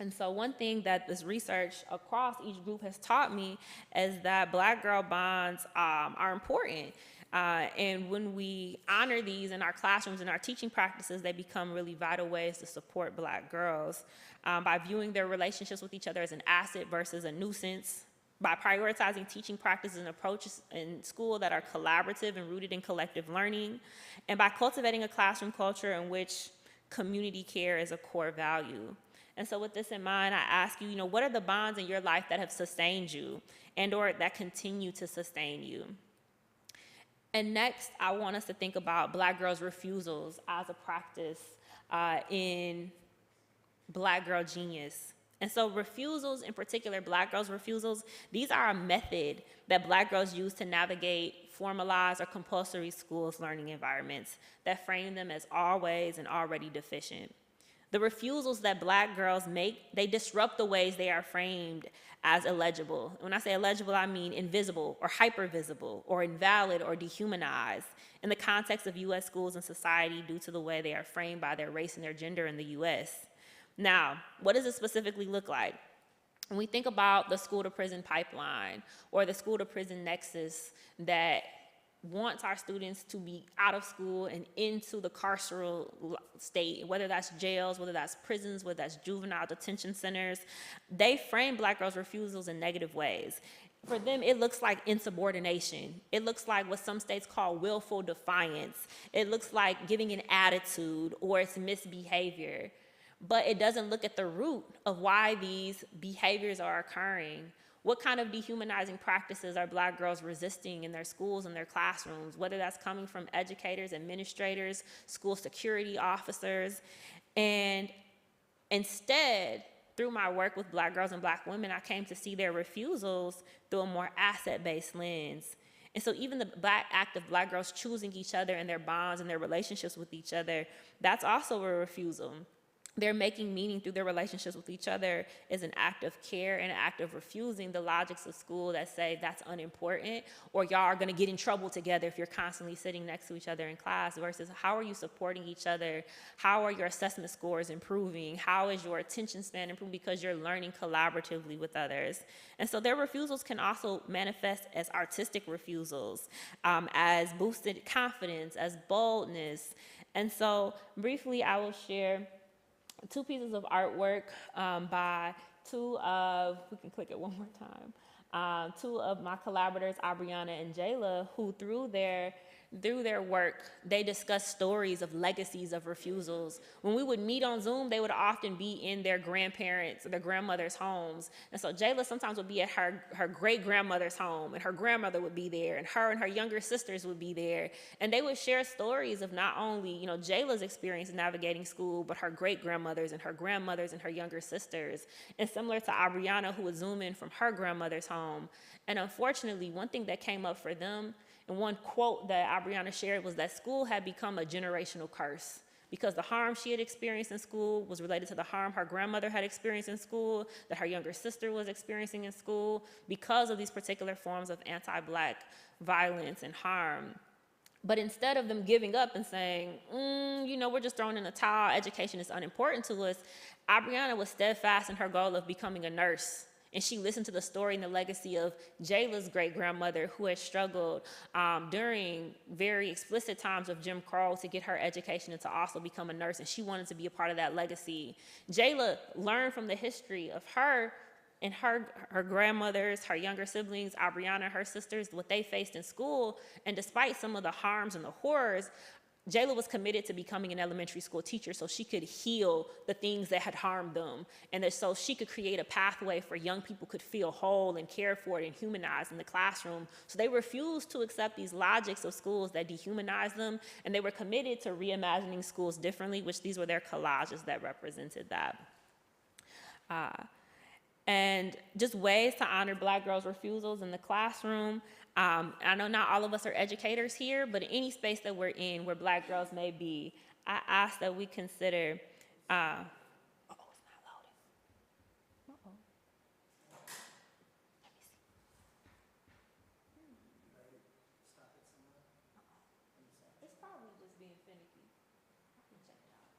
And so one thing that this research across each group has taught me is that Black girl bonds are important. And when we honor these in our classrooms and our teaching practices, they become really vital ways to support Black girls by viewing their relationships with each other as an asset versus a nuisance, by prioritizing teaching practices and approaches in school that are collaborative and rooted in collective learning, and by cultivating a classroom culture in which community care is a core value. And so with this in mind, I ask you, what are the bonds in your life that have sustained you and or that continue to sustain you? And next, I want us to think about Black girls' refusals as a practice in Black girl genius. And so refusals, in particular, Black girls' refusals, these are a method that Black girls use to navigate formalized or compulsory schools learning environments that frame them as always and already deficient. The refusals that Black girls make, they disrupt the ways they are framed as illegible. When I say illegible, I mean invisible or hypervisible or invalid or dehumanized in the context of U.S. schools and society due to the way they are framed by their race and their gender in the U.S. Now, what does it specifically look like? When we think about the school-to-prison pipeline or the school-to-prison nexus that wants our students to be out of school and into the carceral state, whether that's jails, whether that's prisons, whether that's juvenile detention centers, they frame Black girls' refusals in negative ways. For them, it looks like insubordination. It looks like what some states call willful defiance. It looks like giving an attitude or it's misbehavior. But it doesn't look at the root of why these behaviors are occurring. What kind of dehumanizing practices are Black girls resisting in their schools and their classrooms, whether that's coming from educators, administrators, school security officers? And instead, through my work with Black girls and Black women, I came to see their refusals through a more asset-based lens. And so even the act of Black girls choosing each other and their bonds and their relationships with each other, that's also a refusal. They're making meaning through their relationships with each other is an act of care and an act of refusing the logics of school that say that's unimportant or y'all are going to get in trouble together if you're constantly sitting next to each other in class, versus how are you supporting each other? How are your assessment scores improving? How is your attention span improving because you're learning collaboratively with others? And so their refusals can also manifest as artistic refusals, as boosted confidence, as boldness. And so briefly, I will share 2 pieces of artwork by 2 of, we can click it one more time, 2 of my collaborators, Abriana and Jayla, who through their through their work, they discuss stories of legacies of refusals. When we would meet on Zoom, they would often be in their grandparents' or their grandmother's homes. And so Jayla sometimes would be at her great-grandmother's home, and her grandmother would be there, and her younger sisters would be there. And they would share stories of not only, Jayla's experience navigating school, but her great-grandmothers and her grandmothers and her younger sisters. And similar to Abriana, who would Zoom in from her grandmother's home. And unfortunately, one thing that came up for them, and one quote that Abriana shared, was that school had become a generational curse because the harm she had experienced in school was related to the harm her grandmother had experienced in school, that her younger sister was experiencing in school, because of these particular forms of anti-Black violence and harm. But instead of them giving up and saying, we're just throwing in the towel, education is unimportant to us, Abriana was steadfast in her goal of becoming a nurse. And she listened to the story and the legacy of Jayla's great-grandmother, who had struggled during very explicit times of Jim Crow to get her education and to also become a nurse, and she wanted to be a part of that legacy. Jayla learned from the history of her and her grandmothers, her younger siblings, Abriana, her sisters, what they faced in school, and despite some of the harms and the horrors, Jayla was committed to becoming an elementary school teacher so she could heal the things that had harmed them, and that so she could create a pathway for young people could feel whole and cared for and humanized in the classroom. So they refused to accept these logics of schools that dehumanize them, and they were committed to reimagining schools differently, which these were their collages that represented that. And just ways to honor Black girls' refusals in the classroom. I know not all of us are educators here, but in any space that we're in where Black girls may be, I ask that we consider, it's not loading. Let me see. It's probably just being finicky. I can check it out.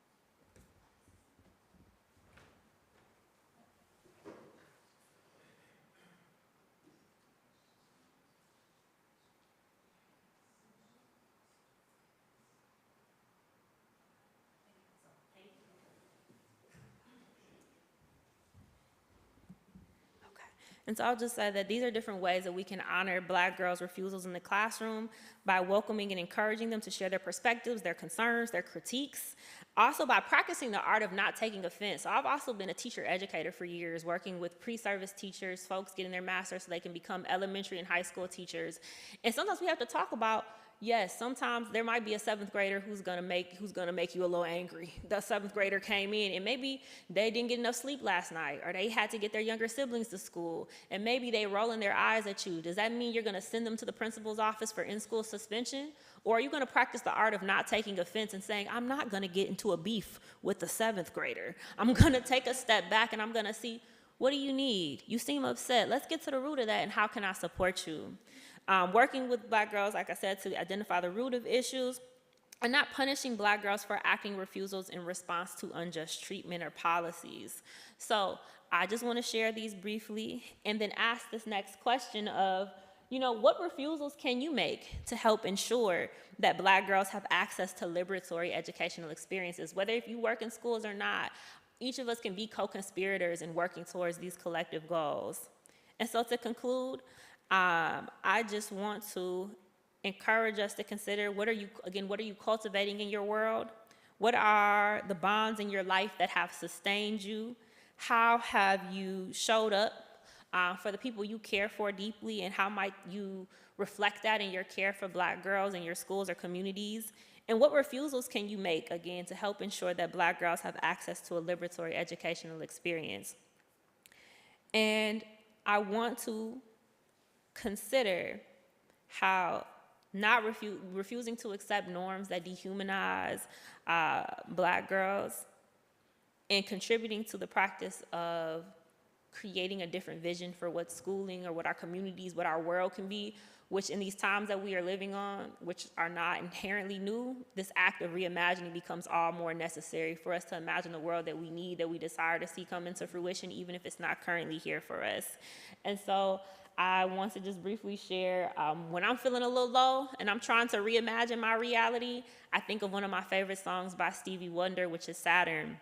And so I'll just say that these are different ways that we can honor Black girls' refusals in the classroom by welcoming and encouraging them to share their perspectives, their concerns, their critiques. Also by practicing the art of not taking offense. So I've also been a teacher educator for years, working with pre-service teachers, folks getting their master's so they can become elementary and high school teachers. And sometimes we have to talk about, yes, sometimes there might be a seventh grader who's gonna make you a little angry. The seventh grader came in and maybe they didn't get enough sleep last night, or they had to get their younger siblings to school, and maybe they rolling their eyes at you. Does that mean you're gonna send them to the principal's office for in-school suspension? Or are you gonna practice the art of not taking offense and saying, I'm not gonna get into a beef with the seventh grader. I'm gonna take a step back and I'm gonna see, what do you need? You seem upset. Let's get to the root of that and how can I support you? Working with Black girls, like I said, to identify the root of issues, and not punishing Black girls for acting refusals in response to unjust treatment or policies. So I just want to share these briefly and then ask this next question of, what refusals can you make to help ensure that Black girls have access to liberatory educational experiences? Whether if you work in schools or not, each of us can be co-conspirators in working towards these collective goals. And so to conclude, I just want to encourage us to consider what are you cultivating in your world? What are the bonds in your life that have sustained you? How have you showed up for the people you care for deeply, and how might you reflect that in your care for Black girls in your schools or communities? And what refusals can you make, again, to help ensure that Black girls have access to a liberatory educational experience? And I want to consider how not refusing to accept norms that dehumanize Black girls and contributing to the practice of creating a different vision for what schooling or what our communities, what our world can be, which in these times that we are living on, which are not inherently new, this act of reimagining becomes all more necessary for us to imagine the world that we need, that we desire to see come into fruition, even if it's not currently here for us. And so I want to just briefly share, when I'm feeling a little low and I'm trying to reimagine my reality, I think of one of my favorite songs by Stevie Wonder, which is Saturn.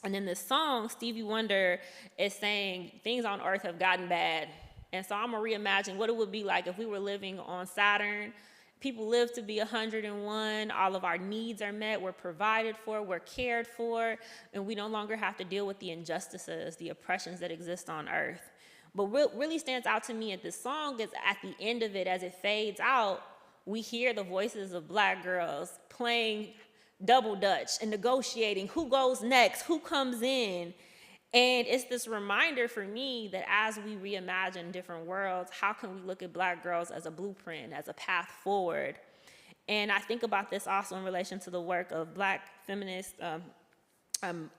And in this song, Stevie Wonder is saying things on earth have gotten bad. And so I'm gonna reimagine what it would be like if we were living on Saturn, People live to be 101. All of our needs are met. We're provided for. We're cared for. And we no longer have to deal with the injustices, the oppressions that exist on earth. But what really stands out to me at this song is at the end of it, as it fades out, we hear the voices of Black girls playing double dutch and negotiating who goes next, who comes in. And it's this reminder for me that as we reimagine different worlds, how can we look at Black girls as a blueprint, as a path forward? And I think about this also in relation to the work of Black feminists,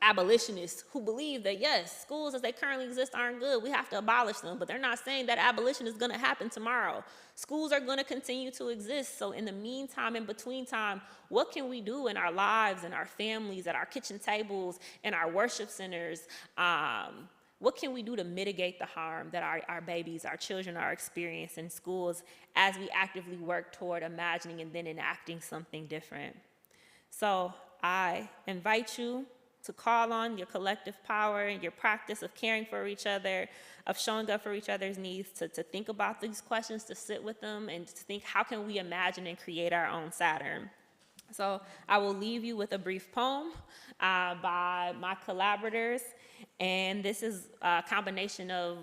abolitionists who believe that, yes, schools as they currently exist aren't good. We have to abolish them. But they're not saying that abolition is going to happen tomorrow. Schools are going to continue to exist. So in the meantime, in between time, what can we do in our lives, in our families, at our kitchen tables, in our worship centers? What can we do to mitigate the harm that our babies, our children are experiencing in schools as we actively work toward imagining and then enacting something different? So I invite you to call on your collective power and your practice of caring for each other, of showing up for each other's needs, to think about these questions, to sit with them, and to think, how can we imagine and create our own Saturn? So I will leave you with a brief poem by my collaborators, and this is a combination of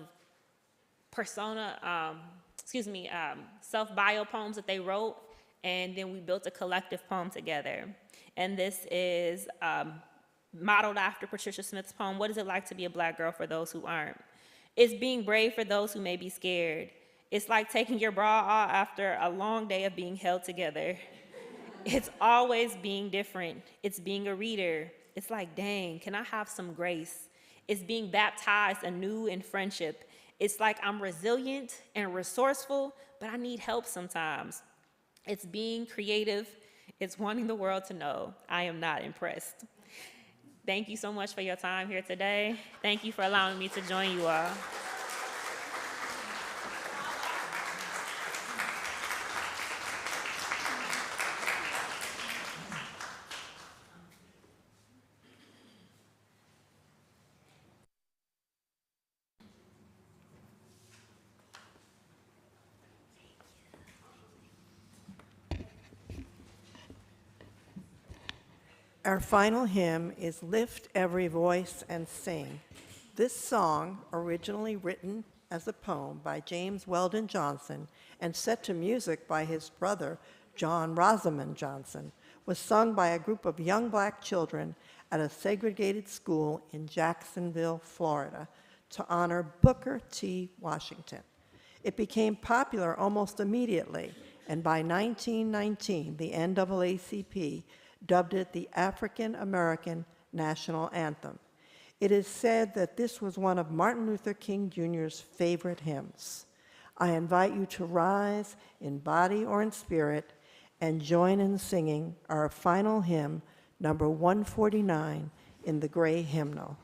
self-bio poems that they wrote, and then we built a collective poem together. And this is modeled after Patricia Smith's poem, What Is It Like to Be a Black Girl for Those Who Aren't? It's being brave for those who may be scared. It's like taking your bra off after a long day of being held together. It's always being different. It's being a reader. It's like, dang, can I have some grace? It's being baptized anew in friendship. It's like I'm resilient and resourceful, but I need help sometimes. It's being creative. It's wanting the world to know I am not impressed. Thank you so much for your time here today. Thank you for allowing me to join you all. Our final hymn is Lift Every Voice and Sing. This song, originally written as a poem by James Weldon Johnson and set to music by his brother, John Rosamond Johnson, was sung by a group of young Black children at a segregated school in Jacksonville, Florida, to honor Booker T. Washington. It became popular almost immediately, and by 1919, the NAACP dubbed it the African American National Anthem. It is said that this was one of Martin Luther King Jr.'s favorite hymns. I invite you to rise in body or in spirit and join in singing our final hymn, number 149, in the Gray Hymnal.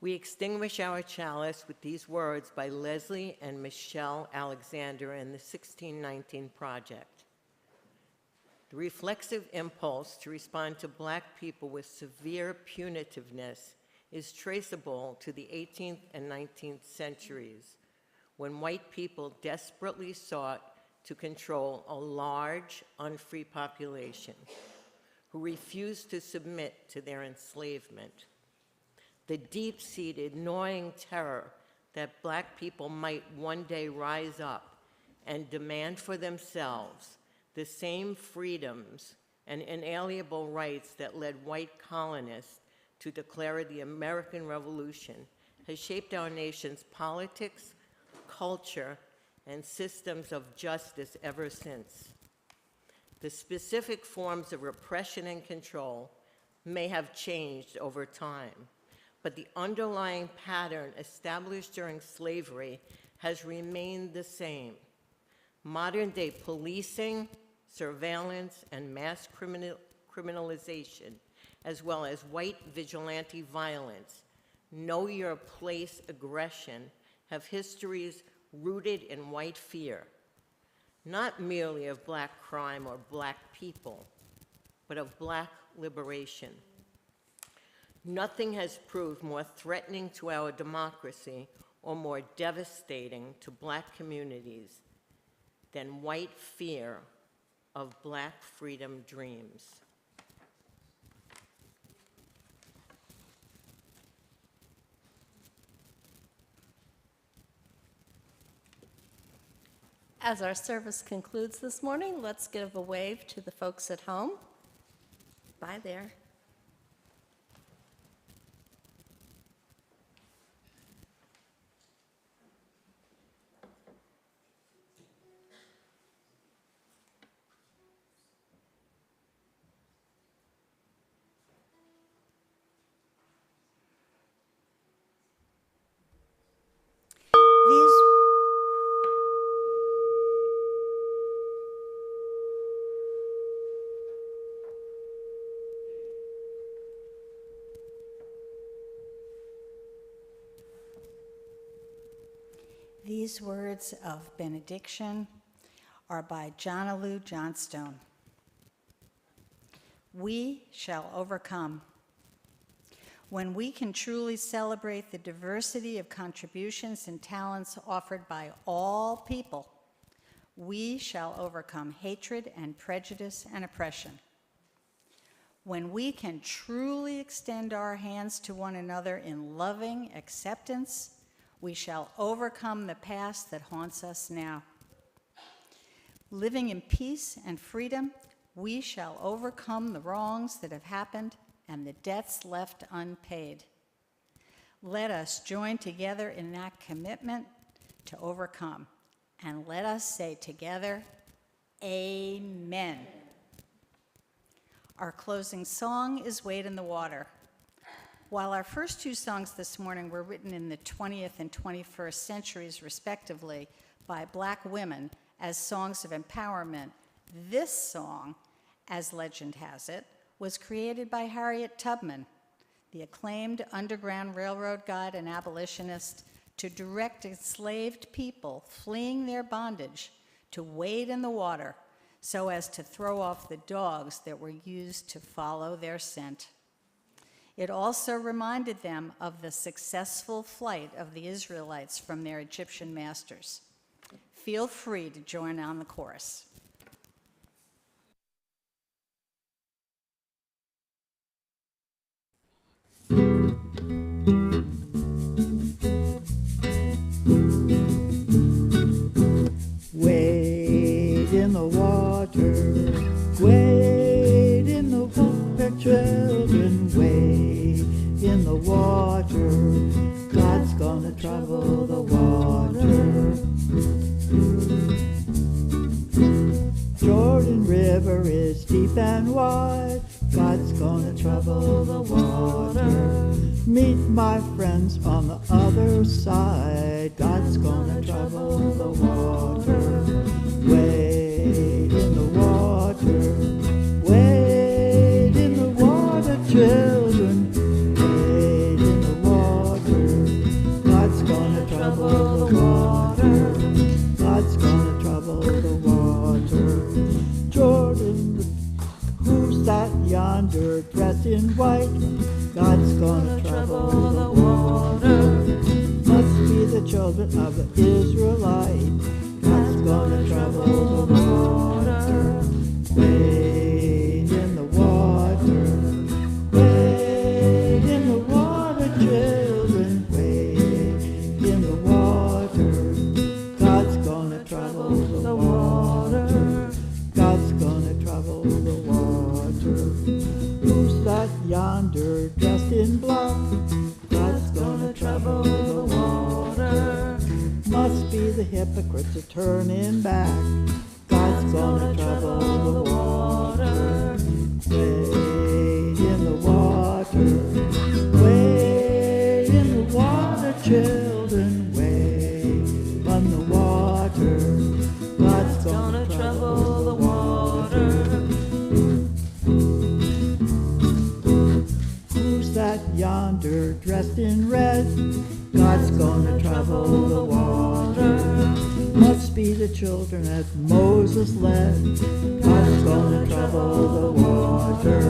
We extinguish our chalice with these words by Leslie and Michelle Alexander in the 1619 Project. The reflexive impulse to respond to Black people with severe punitiveness is traceable to the 18th and 19th centuries, when white people desperately sought to control a large, unfree population who refused to submit to their enslavement. The deep-seated, gnawing terror that Black people might one day rise up and demand for themselves the same freedoms and inalienable rights that led white colonists to declare the American Revolution has shaped our nation's politics, culture, and systems of justice ever since. The specific forms of repression and control may have changed over time, but the underlying pattern established during slavery has remained the same. Modern-day policing, surveillance, and mass criminalization, as well as white vigilante violence, know-your-place aggression, have histories rooted in white fear, not merely of Black crime or Black people, but of Black liberation. Nothing has proved more threatening to our democracy or more devastating to Black communities than white fear of Black freedom dreams. As our service concludes this morning, let's give a wave to the folks at home. Bye there. These words of benediction are by Johnaloo Johnstone. We shall overcome. When we can truly celebrate the diversity of contributions and talents offered by all people, we shall overcome hatred and prejudice and oppression. When we can truly extend our hands to one another in loving acceptance, we shall overcome the past that haunts us now. Living in peace and freedom, we shall overcome the wrongs that have happened and the debts left unpaid. Let us join together in that commitment to overcome, and let us say together, Amen. Our closing song is Wade in the Water. While our first two songs this morning were written in the 20th and 21st centuries, respectively, by Black women as songs of empowerment, this song, as legend has it, was created by Harriet Tubman, the acclaimed Underground Railroad guide and abolitionist, to direct enslaved people fleeing their bondage to wade in the water so as to throw off the dogs that were used to follow their scent. It also reminded them of the successful flight of the Israelites from their Egyptian masters. Feel free to join on the chorus. Wade in the water, wade in the water, children, wade in the water. God's gonna trouble the water. Jordan River is deep and wide. God's gonna trouble the water. Meet my friends on the other side. God's gonna trouble the water. Wade in the water. Wade in the water, children. Wade in the water. yonder dressed in white, God's gonna trouble the water. Must be the children of the Israelite, God's gonna trouble the water. Wade in the water, wade in the water, children, wade in the water. God's gonna trouble the water. God's gonna trouble the water. Who's that yonder dressed in black? God's gonna trouble the water. Must be the hypocrites are turning back. God's gonna trouble the water. Wade in the water, wade in the water, children, wade on the water. God's gonna trouble the water. Who's that yonder dressed in red? God's gonna trouble the water. Must be the children that Moses led. God's gonna trouble the water.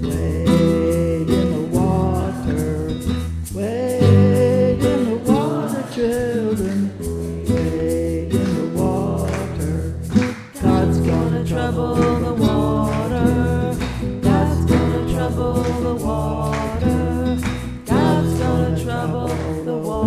Wade in the water, wade in the water, children, wade in the water. God's gonna trouble the water. God's gonna trouble the water. God's gonna trouble the water.